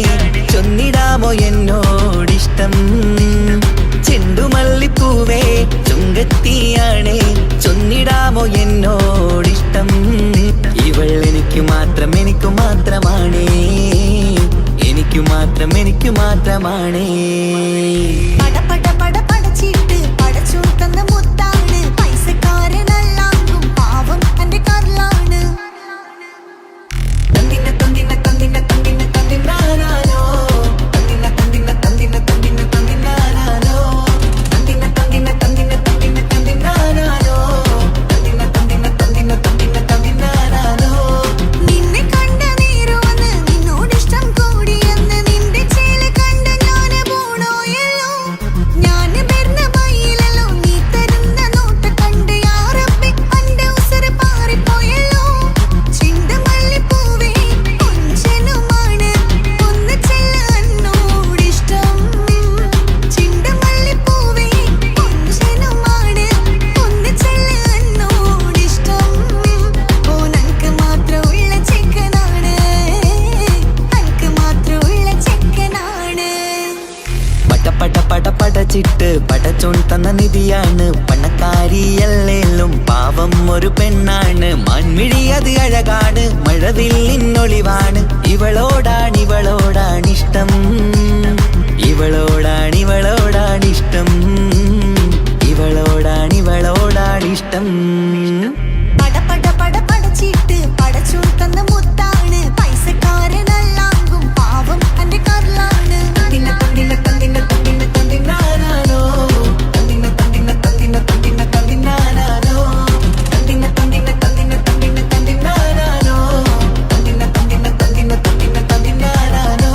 ചൊന്നിടാമോ എന്നോടിഷ്ടം ചെണ്ടുമല്ലിപ്പൂവേ ചുങ്കത്തിയാണ് ചൊന്നിടാമോ എന്നോടിഷ്ടം ഇവൾ എനിക്ക് മാത്രം എനിക്ക് മാത്രമാണേ എനിക്ക് മാത്രം എനിക്ക് മാത്രമാണേ പട പട പട പടച്ചിട്ട് പടച്ചു തന്ന മുത്താണ് പൈസക്കാരനല്ലാങ്കും പാവം എന്റെ കരളാണ് തന്തിന തന്തിന തന്തിന തന്തിന തന്തിനാനാനോ തന്തിന തന്തിന തന്തിന തന്തിന തന്തിനാനാനോ തന്തിന തന്തിന തന്തിന തന്തിന തന്തിനാനാനോ തന്തിന തന്തിന തന്തിന തന്തിന തന്തിനാനാനോ നിന്നെ കണ്ട നേരവന്ന് നിന്നോടിഷ്ടം കൂടിയെന്ന് നിന്റെ ചേല കണ്ട ഞാന് പോണോയല്ലോ ഞാന് വരുന്ന വഴിയിലല്ലോ നീ തരുന്ന നോട്ട കണ്ട് യാറപ്പി അന്റെ ഉസര പാറിപ്പോയല്ലോ ചിന്തമല്ലിപ്പൂവേ കൊഞ്ചനുമാണ് ഒന്ന് ചെല്ല എന്നോടിഷ്ടം ചിന്തമല്ലിപ്പൂവേ കൊഞ്ചനുമാണ് ഒന്ന് ചെല്ല എന്നോടിഷ്ടം ഓ നനക്ക് മാത്രമുള്ള ചെക്കനാണ് നനക്ക് മാത്രമുള്ള ചെക്കനാണ് പട പട പട പടച്ചിട്ട് പടച്ചോൻ തന്ന നിധിയാണ് പണക്കാരിയല്ലേലും പാവം ഒരു പെണ്ണാണ് മൺമിഴി അത് അഴകാണ് മഴവില്ലിന്നൊളിവാണ് ഇവളോടാണിഷ്ടം ഇവളോടാണിഷ്ടം ഇവളോടാണിഷ്ടം പട പട പട പടച്ചിട്ട് പടച്ചു തന്ന മുത്താണ് പൈസക്കാരനല്ലാങ്കും പാവം എന്റെ കരളാണ് തന്തിന തന്തിന തന്തിന തന്തിന തന്തിനാനാനോ തന്തിന തന്തിന തന്തിന തന്തിന തന്തിനാനാനോ തന്തിന തന്തിന തന്തിന തന്തിന തന്തിനാനാനോ തന്തിന തന്തിന തന്തിന തന്തിന തന്തിനാനാനോ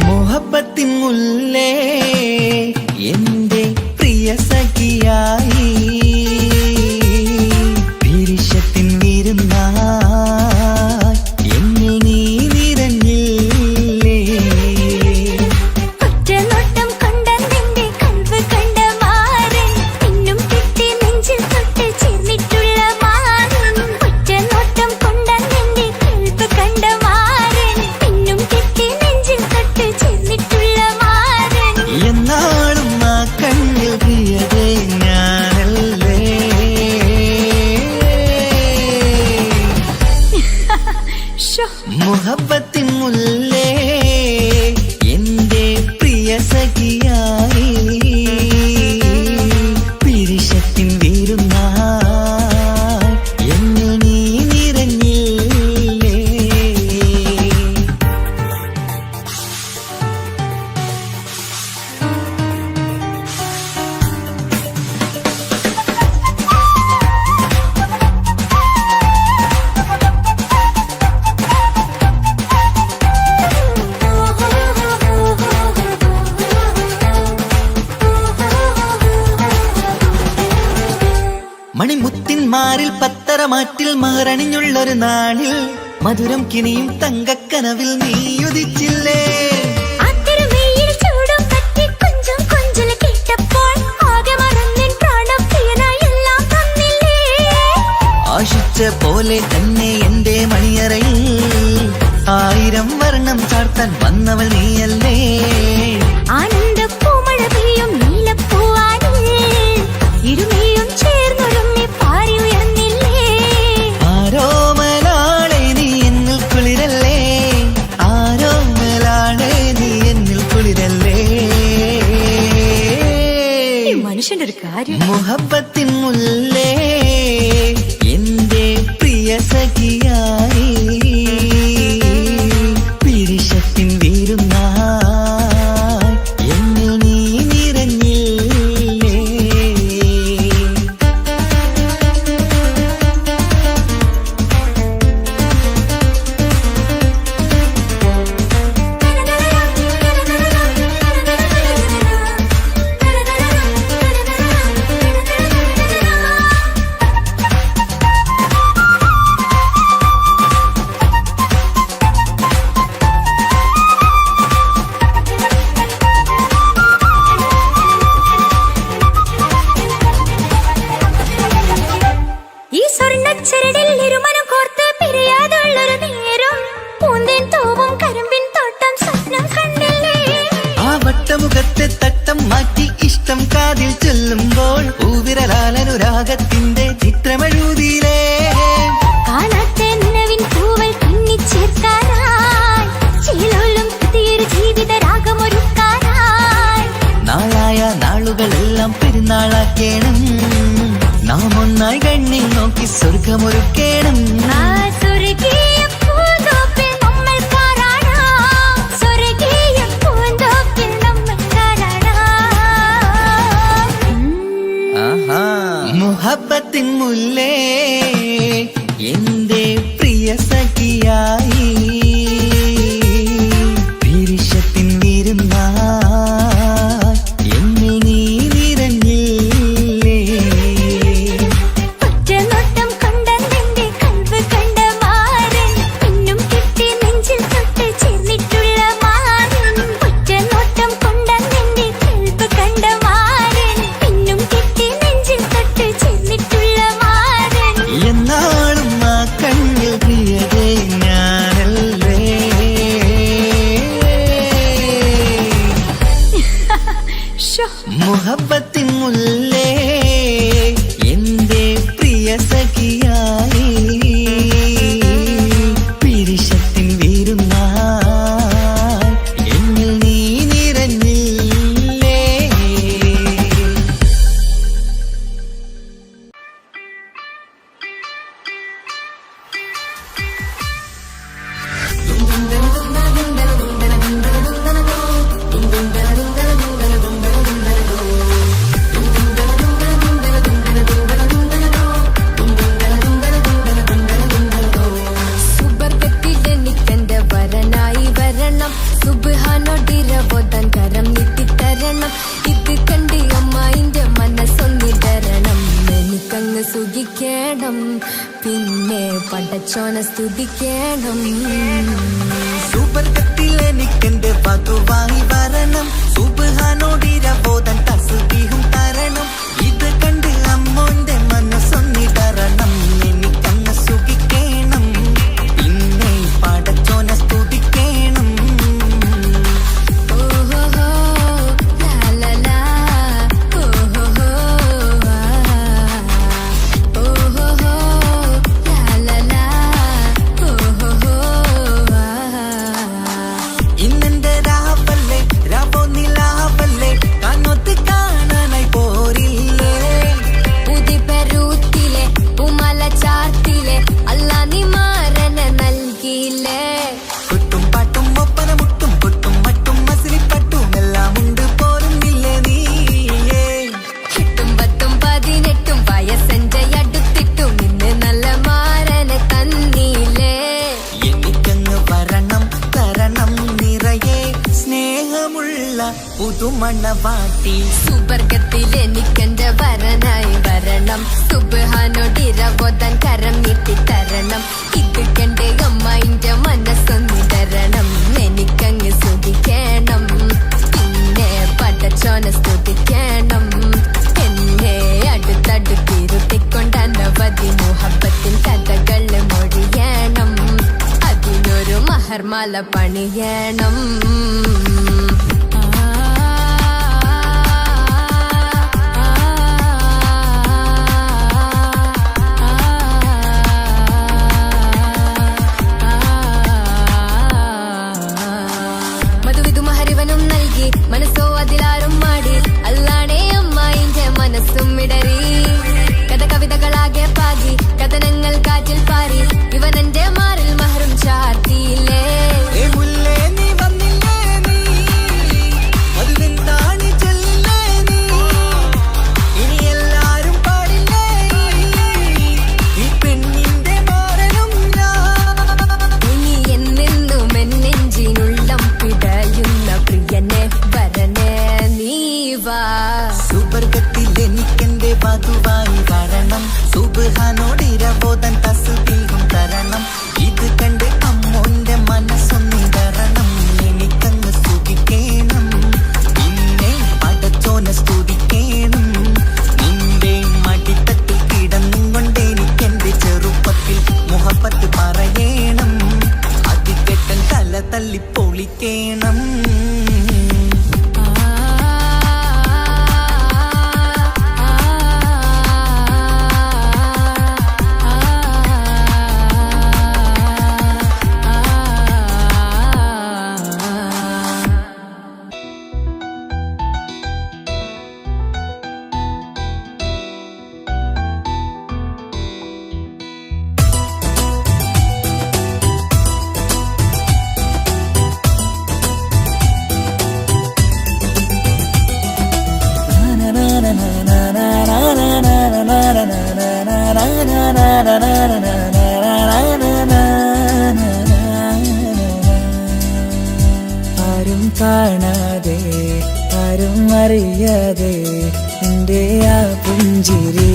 മുഹബത്തിൻ മുല്ലേ എന്റെ പ്രിയ സഖിയായി പിരിശത്തിൻ വിരുന്നായി എന്നിൽ നീ നിറഞ്ഞില്ലേ ഒറ്റനോട്ടം കൊണ്ട നിന്റെ കൽവ് കണ്ട മാരൻ പിന്നും കിട്ടി നെഞ്ചിൽ തൊട്ട് ചേർന്നിട്ടുള്ള മാരൻ ഒറ്റനോട്ടം കൊണ്ട നിന്റെ കൽവ് കണ്ട മാരൻ പിന്നും കിട്ടി നെഞ്ചിൽ തൊട്ട് ചേർന്നിട്ടുള്ള മാരൻ എന്നാളും ആ കണ്ണിൽ പ്രിയതേ ഞാനല്ലേ മുഹബത്തിൻ മുല്ലേ എന്റെ പ്രിയ സഖിയായി പിരിശത്തിൻ വിരുന്നായി എന്നിൽ നീ നിറഞ്ഞില്ലേ മണിമുത്തിന്മാരിൽ പത്തരമാറ്റിൽ മഹറണിഞ്ഞുള്ളൊരു നാളിൽ മധുരം കിനിയും തങ്കക്കനവിൽ നീയുദിച്ചില്ലേ അത്തരമേയിൽ ചൂടും പറ്റി കൊഞ്ചും കൊഞ്ചൽ കേട്ടപ്പോൾ ആകെ മറന്നിൻ പ്രാണപ്രിയനായി എല്ലാം തന്നില്ലേ ആശിച്ച പോലെ തന്നെ എന്റെ മണിയറയിൽ 1000 വർണ്ണം ചാർത്താൻ വന്നവൾ നീയല്ലേ ആനന്ദ പൂമഴ പെയ്യും നീലപ്പൂവാനിൽ ഇരുമേയും ചേർന്നൊരുമ്മി പാരി ഉയർന്നില്ലേ ആരോമലാളെ നീ എന്നിൽ കുളിരല്ലേ ആരോമലാളെ നീ എന്നിൽ കുളിരല്ലേ മനുഷ്യന്റെ ഒരു കാര്യം മുഹബത്തിൻ മുല്ലേ എന്റെ പ്രിയ സഖിയായി കളിക്കണം, നാം ഒന്നായി കണ്ണിൽ നോക്കി സ്വർഗമൊരുക്കേണം. ആ സ്വർഗീയ പൂന്തോപ്പിൽ നമ്മൾ കാണാം, സ്വർഗീയ പൂന്തോപ്പിൽ നമ്മൾ കാണാം. മുഹബത്തിൻ മുല്ലേ എന്റെ പ്രിയ സഖിയായി, വിരിശത്തിൻ വിരുന്നായി എന്നിൽ നീ നിറഞ്ഞില്ലേ. ഒറ്റനോട്ടം കൊണ്ട നിന്റെ കൽവ് കണ്ട മാരൻ, പിന്നും കിട്ടി നെഞ്ചിൽ തൊട്ട് ചേർന്നിട്ടുള്ള മാരൻ. ഒറ്റനോട്ടം കൊണ്ട നിന്റെ കൽവ് കണ്ട മാരൻ, പിന്നും കിട്ടി നെഞ്ചിൽ തൊട്ട് ചേർന്നിട്ടുള്ള മാരൻ. എന്നാളും ആ കണ്ണിൽ പ്രിയതേ ഞാനല്ലേ. മുഹബത്തിൻ മുല്ലേ എന്റെ പ്രിയ സഖിയായി, പിരിശത്തിൻ വിരുന്നായി എന്നിൽ നീ നിറഞ്ഞില്ലേ. സുബർഗത്തിലെനിക്കെന്റെ വരനായി വരണം, സുബ്ഹാനോടിരവോദൻ കരം നീട്ടിത്തരണം. ഇത് കണ്ട് അമ്മായിന്റെ മനസ്സൊന്നിടരണം, എനിക്കങ്ങ് സുഖിക്കണം, പിന്നെ പടച്ചോനെ സ്തുതിക്കണം. സുബർഗത്തിൽ എനിക്കെന്റെ വധുവായി വരണം, സുബ്ഹാനോടിരവോദൻ തസ്ബീഹും തരണം. ഇത് കണ്ട് അമ്മോന്റെ മനസ്സൊന്നിടരണം, എനിക്കങ്ങ് സുഖിക്കണം, പിന്നെ പടച്ചോനെ സ്തുതിക്കണം. ഓഹോഹോ ലാലലാ, ഓഹോഹോ ഓഹോഹോ ലാലലാ, ഓഹോഹോ. ഇന്നെന്റെ രാവല്ലേ രാവോ നിലാവല്ലേ, കണ്ണൊത്ത് കാണാനായി പോരില്ലേ. പുതിപെരൂത്തിലെ ഉമല ചാർത്തിലെ അല്ലാ നീ മാരനെ നൽകിയില്ലേ. കുട്ടും പാട്ടും ഒപ്പന മുട്ടും പൊട്ടും മട്ടും മസിലിപ്പട്ടും എല്ലാം ഉണ്ട് പോരുന്നില്ലേ നീയേ. 8ഉം 10ഉം 18ഉം വയസ്സെന്റെ അടുത്തിട്ടും നിന്നെ നല്ല മാരനെ തന്നീലേ. എനിക്കങ്ങ് വരണം തരണം നിറയെ സ്നേഹമുള്ള പുതുമണവാട്ടി. സുബർഗത്തിൽ എനിക്കെന്റെ വരനായി വരണം, സുബ്ഹാനോടിരവോദൻ കരം നീട്ടിത്തരണം. ഇത് കണ്ട് അമ്മായിന്റെ മനസ്സൊന്നിടരണം, എനിക്കങ്ങ് സുഖിക്കണം, പിന്നെ പടച്ചോനെ സ്തുതിക്കണം. എന്നെ അടുത്തടുത്തിരുത്തിക്കൊണ്ട് അനവധി മുഹബത്തിൻ കഥകൾ മൊഴിയണം, അതിനൊരു മഹർമാല പണിയണം. മധുവിധു മഹരിവനും നൽകി മനസ്സോ അതിലാരും മാടി, അല്ലാണേ അമ്മായിന്റെ മനസ്സും ഇടറി. കഥ കവിതകളാകെ പാകി കഥനങ്ങൾ കാറ്റിൽ പാറി, ഇവനെന്റെ മാറിൽ മഹറും ചാർത്തിയില്ലേ. ഏ മുല്ലേ നീ വന്നില്ലേ നീ, മധുവെന്താണി ചൊല്ലില്ലേ നീ, ഇനി എല്ലാരും പാടില്ലേ ഈ പെണ്ണിന്റെ മാറനും ഞാൻ. ഇനി എന്നെന്നും എന്നെഞ്ചിനുള്ളം പിടയുന്ന പ്രിയനെ വരനെ നീ വാ. സുബർഗത്തിൽ എനിക്കെന്റെ വധുവായി വരണം, സുബ്ഹാനോടിരവോദൻ തസ്ബീഹും തരണം. ഇത് കണ്ട് അമ്മോന്റെ മനസ്സൊന്നിടരണം, എനിക്കങ്ങ് സുഖിക്കണം, പിന്നെ പടച്ചോനെ സ്തുതിക്കണം. നിന്റെ മടിത്തട്ടിൽ കിടന്നും കൊണ്ട് എനിക്കെന്റെ ചെറുപ്പത്തിൽ മുഹബത്ത് പറയണം, അതിക്കെട്ടൻ തല തല്ലി പൊളിക്കണം. ആരും കാണാതെ ആരും അറിയാതെ നിന്റെ ആ പുഞ്ചിരി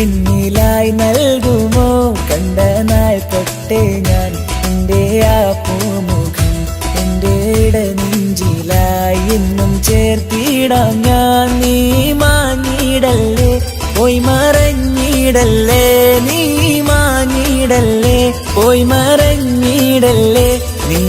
എന്നിലായി നൽകുമോ കണ്ട നാൾ തൊട്ടേ ഞാൻ നിന്റെ ആ പൂമുഖം എന്റെ ഇടനെഞ്ചിലായി എന്നും ചേർത്തിടാം ഞാൻ നീ മാഞ്ഞിടല്ലേ പോയി മറഞ്ഞിടല്ലേ നീ മാഞ്ഞിടല്ലേ പോയി മറഞ്ഞിടല്ലേ നീ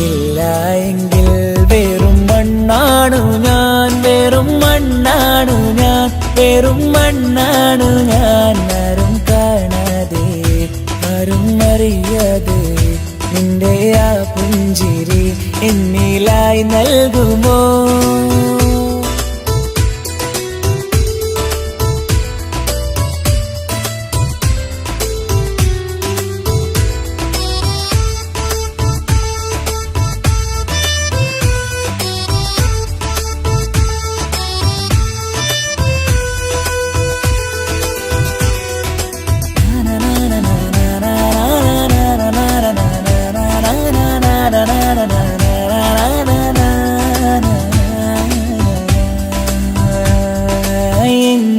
ഇല്ല എങ്കിൽ വെറും മണ്ണാണു ഞാൻ വെറും മണ്ണാണു ഞാൻ വെറും മണ്ണാണു ഞാൻ ആരും കാണാതെ ആരും അറിയാതെ നിന്റെ ആ പുഞ്ചിരി എന്നിലായി നൽകുമോ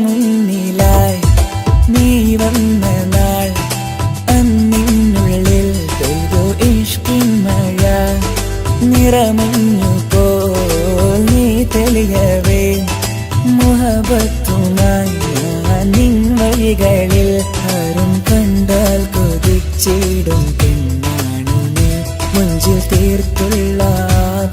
മുന്നിലായി നീ വന്ന നാൾ അന്നിനുള്ളിൽ പെയ്തു ഇഷ്കിൻ മഴ നിറമഞ്ഞു പോൽ നീ തെളിയവേ മുഹബത്തുമായി ഞാൻ നിൻ വഴികളിൽ ആരും കണ്ടാൽ കൊതിച്ചിടും പെണ്ണാണു നീ മുഞ്ചിൽ തീർത്തുള്ള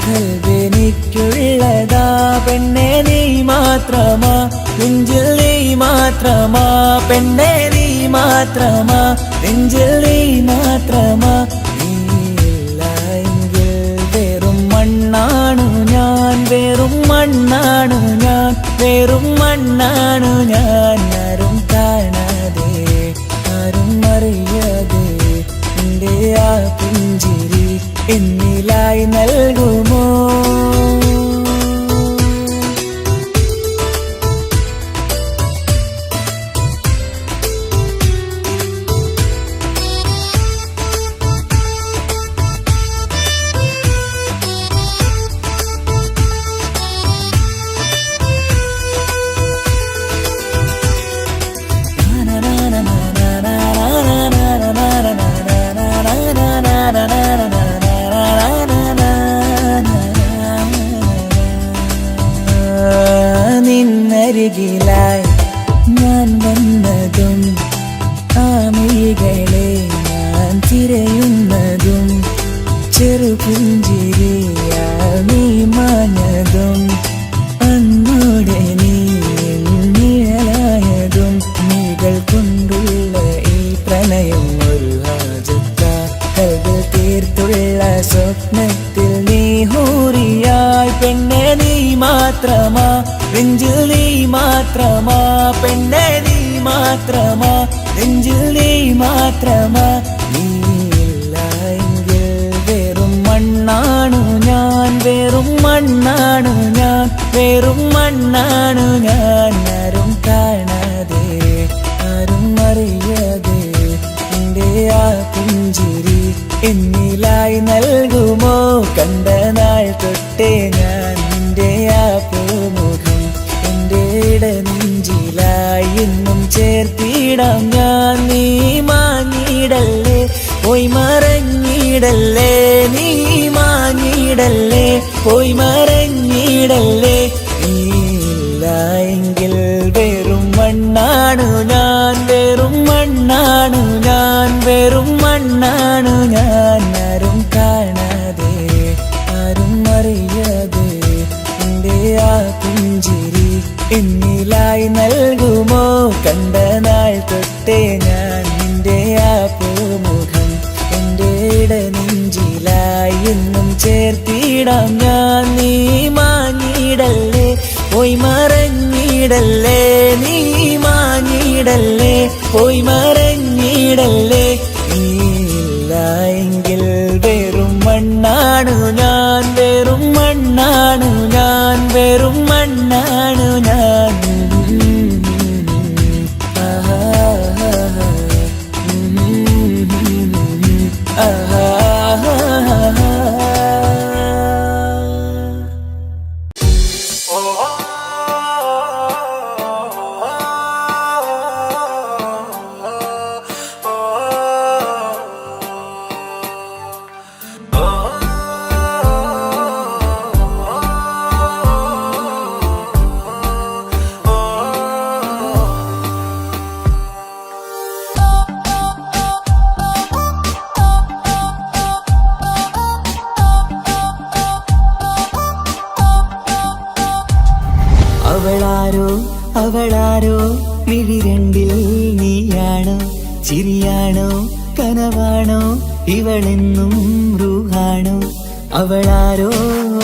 കൽവെനിക്കുള്ളതാ പെണ്ണെ നീ മാത്രമാ നെഞ്ചിൽ നീ മാത്രമാ പെണ്ണെ നീ മാത്രമാ നെഞ്ചിൽ നീ മാത്രമാ നീയില്ല എങ്കിൽ വെറും മണ്ണാണു ഞാൻ വെറും മണ്ണാണു ഞാൻ വെറും മണ്ണാണു ഞാൻ ആരും കാണാതെ ആരും അറിയാതെ നിന്റെ ആ പുഞ്ചിരി എന്നിലായി നൽകുമോ നിന്നരികിലായി ഞാൻ വന്നതും ആ മിഴികളെ ഞാൻ തിരയുന്നതും ചെറുപുഞ്ചിരിയാ നീ മാഞ്ഞതും അന്നോടെ നീ നിഴലായതും നീകൾ കൊണ്ടുള്ള ഈ പ്രണയം ഒരു ഹാജത്ത കൽവിൽ തീർത്തുള്ള സ്വപ്നത്തിൽ നീ ഹൂറിയായി പെണ്ണെ നീ മാത്രമാ നെഞ്ചിൽ നീ മാത്രമാ പെണ്ണെ നീ മാത്രമാ നെഞ്ചിൽ നീ മാത്രമാ നീയില്ല എങ്കിൽ വെറും മണ്ണാണു ഞാൻ വെറും മണ്ണാണു ഞാൻ വെറും മണ്ണാണു ഞാൻ ആരും കാണാതെ ആരും അറിയാതെ നിന്റെ ആ പുഞ്ചിരി എന്നിലായി നൽകുമോ കണ്ട നാൾ തൊട്ടേ ഞാൻ നിന്റെ ആ പൂമുഖം എന്റെ ഇടനെഞ്ചിലായി എന്നും ചേർത്തിടാം ഞാൻ നീ മാഞ്ഞിടല്ലേ പോയി മറഞ്ഞിടല്ലേ നീ മാഞ്ഞിടല്ലേ പോയി മറഞ്ഞിടല്ലേ നീയില്ല എങ്കിൽ വെറും മണ്ണാണു ഞാൻ വെറും മണ്ണാണു ഞാൻ വെറും മണ്ണാണു ഞാൻ ആരും കാണാതെ ആരും അറിയാതെ നിന്റെ ആ പുഞ്ചിരി എന്നിലായി നൽകുമോ കണ്ട നാൾ തൊട്ടേ ഞാൻ നിന്റെ ആ പൂമുഖം എന്റെ ഇടനെഞ്ചിലായി എന്നും ചേർത്തിടാം ഞാൻ നീ മാഞ്ഞിടല്ലേ പോയി മറഞ്ഞിടല്ലേ നീ മാഞ്ഞിടല്ലേ പോയി മറഞ്ഞിടല്ലേ നീയില്ല എങ്കിൽ വെറും മണ്ണാണു ഞാൻ വെറും മണ്ണാണു ഞാൻ വെറും മണ്ണാണു ഞാൻ അവളാരോ മിഴിരണ്ടിൽ നീയാണോ ചിരിയാണോ കനവാണോ ഇവളെന്നും റൂഹാണോ അവളാരോ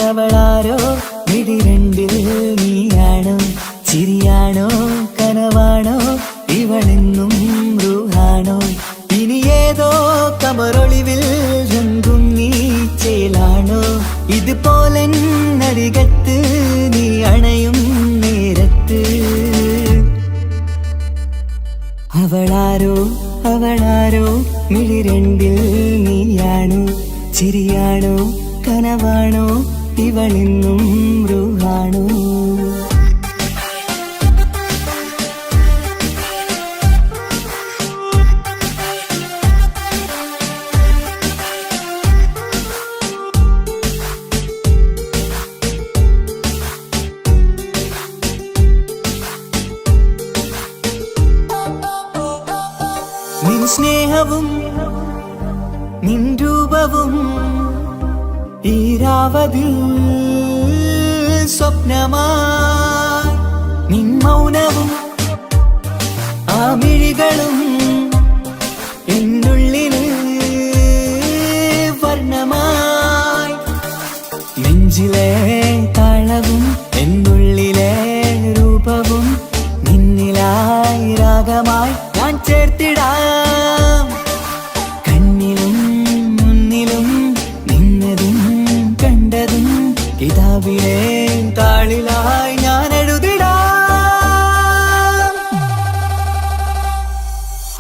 അവളാരോ മിഴിരണ്ടിൽ നീയാണോ ചിരിയാണോ കനവാണോ ഇവളെന്നും റൂഹാണോ ഇനി ഏതോ കമറൊളിവിൽ രംഗും നീ ചേലാണോ ഇതുപോലെ നരികത്ത് നീ അണയും നേരത്ത് അവളാരോ അവളാരോ മിഴിരണ്ടിൽ നീയാണോ ചിരിയാണോ കനവാണോ ഇവളെന്നും റൂഹാണോ നിൻ സ്നേഹവും നിൻ രൂപവും ഈരാവതിൽ സ്വപ്നമായി നിൻ മൗനവും ആ മിഴികളും എന്നുള്ളിൽ വർണ്ണമായി നെഞ്ചിലെ താളവും എന്നുള്ളിലെ രൂപവും നിന്നിലായി രാഗമായി ഞാൻ ചേർത്തിടാം കണ്ണിലും മുന്നിലും നിന്നതും കണ്ടതും കിതാബിലെ താളിലായി ഞാൻ എഴുതിടാം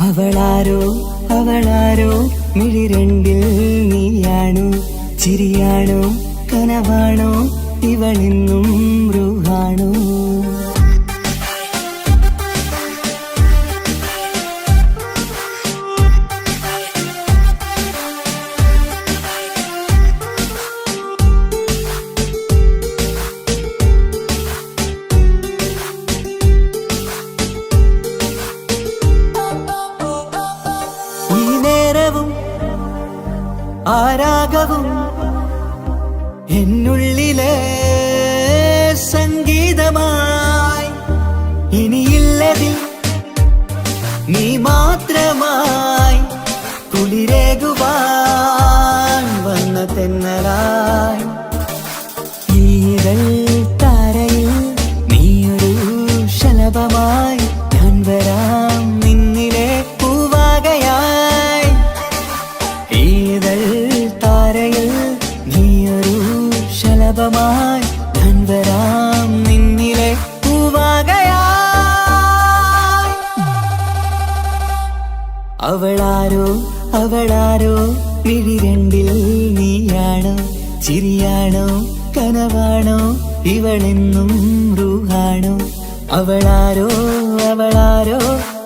അവളാരോ അവളാരോ മിഴിരണ്ടിൽ നീയാണോ ചിരിയാണോ കനവാണോ ഇവളെന്നും റൂഹാണോ ആരാഗവും എന്നുള്ളിലെ സംഗീതമായി ഇനിയില്ലതിൽ നീ മാത്രമായി കുളിരേകുവാൻ വന്ന തെന്നലായി ഈതൾ താരയിൽ നീയൊരു ശലഭമായി ഞാൻ വരാം നിന്നിലെ പൂവാകയായി ഈതൾ താരയിൽ നീയൊരു ശലഭമായി ഞാൻ വരാം നിന്നിലെ പൂവാകയായി അവളാരോ അവളാരോ മിഴിരണ്ടിൽ നീയാണോ ചിരിയാണോ കനവാണോ ഇവളെന്നും റൂഹാണോ അവളാരോ അവളാരോ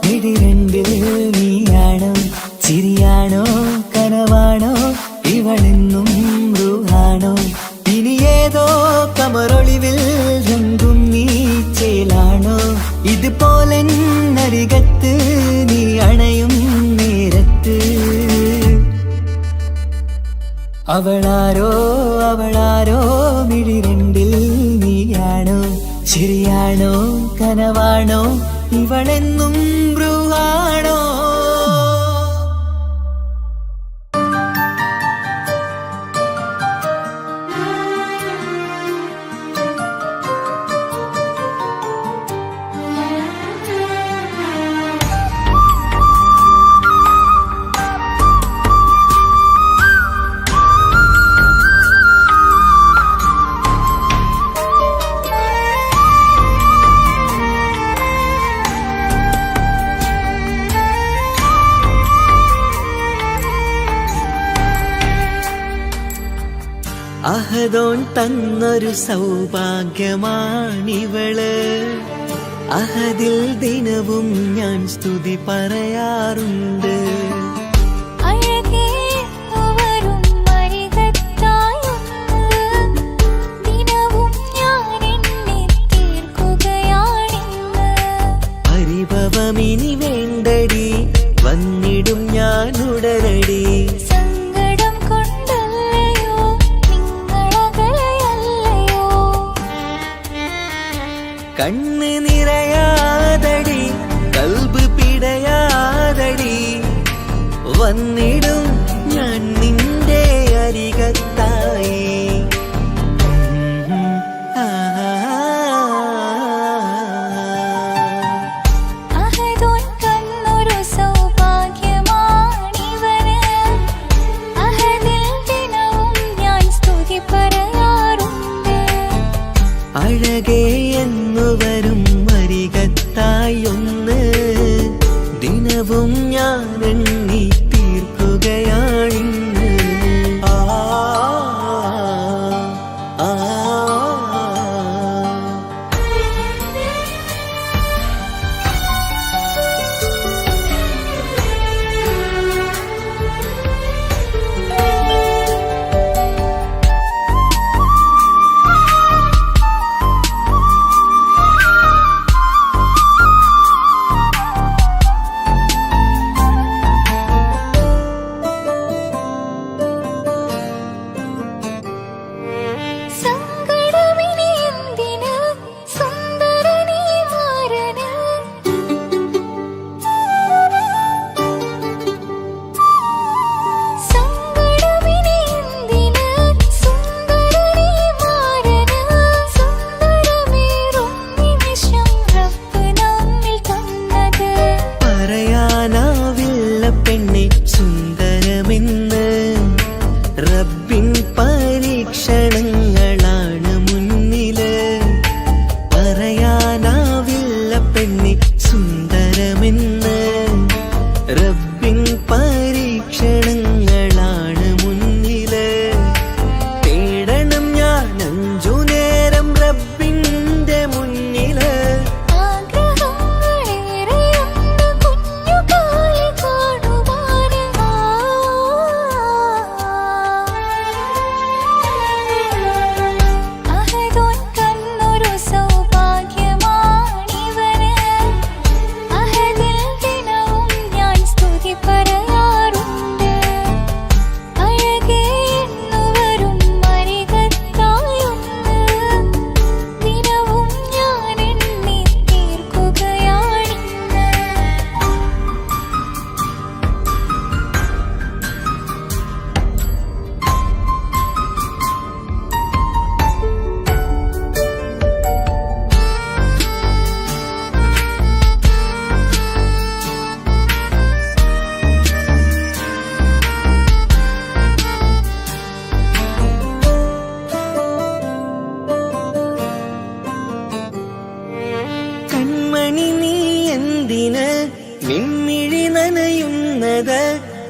മിഴിരണ്ടിൽ നീയാണോ ചിരിയാണോ കനവാണോ ഇവളെന്നും റൂഹാണോ ഇനി ഏതോ കമറൊളിവിൽ രംഗും നീ ചേലാണോ ഇതുപോലെ നരികത്ത് നീ അണയും നേരത്ത് അവളാരോ അവളാരോ മിഴിരണ്ടിൽ നീയാണോ ശരിയാണോ കനവാണോ ഇവളെന്നും ബ്രൂഹാണോ അഹദോൻ തന്നൊരു സൗഭാഗ്യമാണിവള് അഹദിൽ ദിനവും ഞാൻ സ്തുതി പറയാറുണ്ട് പരിഭവമിനി വേണ്ടടി വന്നിടും ഞാൻ ഉടനടി കണ്ണ് നിറയാ അഴകേ എന്നു വരും വരികത്തായി ഒന്ന് ദിനവും ഞാൻ എണ്ണി തീർക്കുകയാണിന്ന്. ആ ആ സങ്കടമിനി എന്തിന് സുന്ദരനീ മാരന് സങ്കടമിനി എന്തിന് സുന്ദരനീ മാരന് സുന്ദരമേറും നിമിഷം റബ്ബ് നമ്മിൽ തന്നത് പറയാനാവില്ല പെണ്ണെ സുന്ദരമെന്ന് റബ്ബിൻ പരീക്ഷണങ്ങളാണ് മുന്നില്. പറയാനാവില്ല പെണ്ണെ സുന്ദരമെന്ന് റബ്ബിൻ പരീക്ഷണങ്ങളാണ് മുന്നില്. തേടണം ഞാൻ 5 നേരം റബ്ബിന്റെ മുന്നില്. ആഗ്രഹങ്ങളേറെയുണ്ട് കുഞ്ഞുകാലി കാണുവാന്. അഹദോൻ തന്നൊരു സൗഭാഗ്യമാണിവന്. അഹദിൽ ദിനവും ഞാൻ സ്തുതി പറയാറുണ്ട്. അഴകേ എന്നു വരും അരികത്തായൊന്ന് ദിനവും ഞാൻ എണ്ണി തീർക്കുകയാണിന്ന്. കൺമണി നീ എന്തിന് നിൻമിഴി നനയുന്നത്?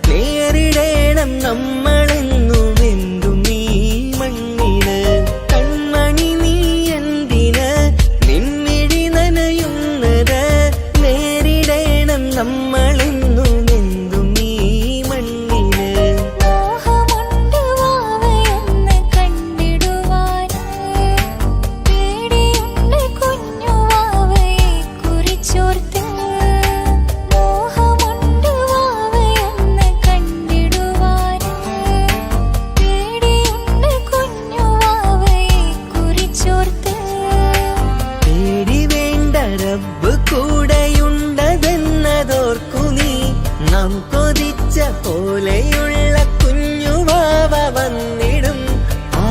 നേരിടേണം നമ്മളെന്നും എന്തും നീ മണ്ണില്. കൺമണി നീ എന്തിന് നിൻമിഴി നനയുന്നത്? നേരിടേണം നമ്മളെന്നും എന്തും നീ മണ്ണില്. മോഹമുണ്ട് വാവയൊന്ന് കണ്ടിടുവാന്. പേടിയുണ്ട് കുഞ്ഞു വാവയെ കുറിച്ചോർത്ത്. മോഹമുണ്ട് വാവയൊന്ന് കണ്ടിടുവാന്. പേടിയുണ്ട് കുഞ്ഞു വാവയെ കുറിച്ചോർത്ത്. പേടി വേണ്ട റബ്ബ് കൂടെയുണ്ടതെന്നതോർക്കു നീ. നാം കൊതിച്ച പോലെയുള്ള കുഞ്ഞുവാവ വന്നിടും. ആ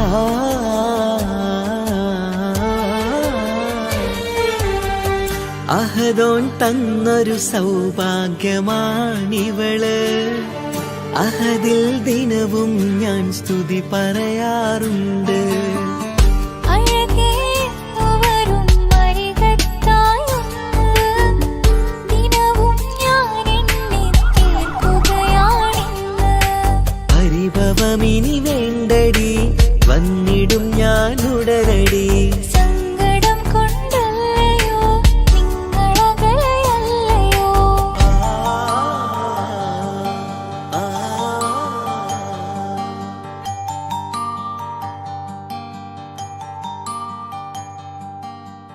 അഹദോൻ തന്നൊരു സൗഭാഗ്യമാണിവള്. അഹദിൽ ദിനവും ഞാൻ സ്തുതി പറയാറുണ്ട്.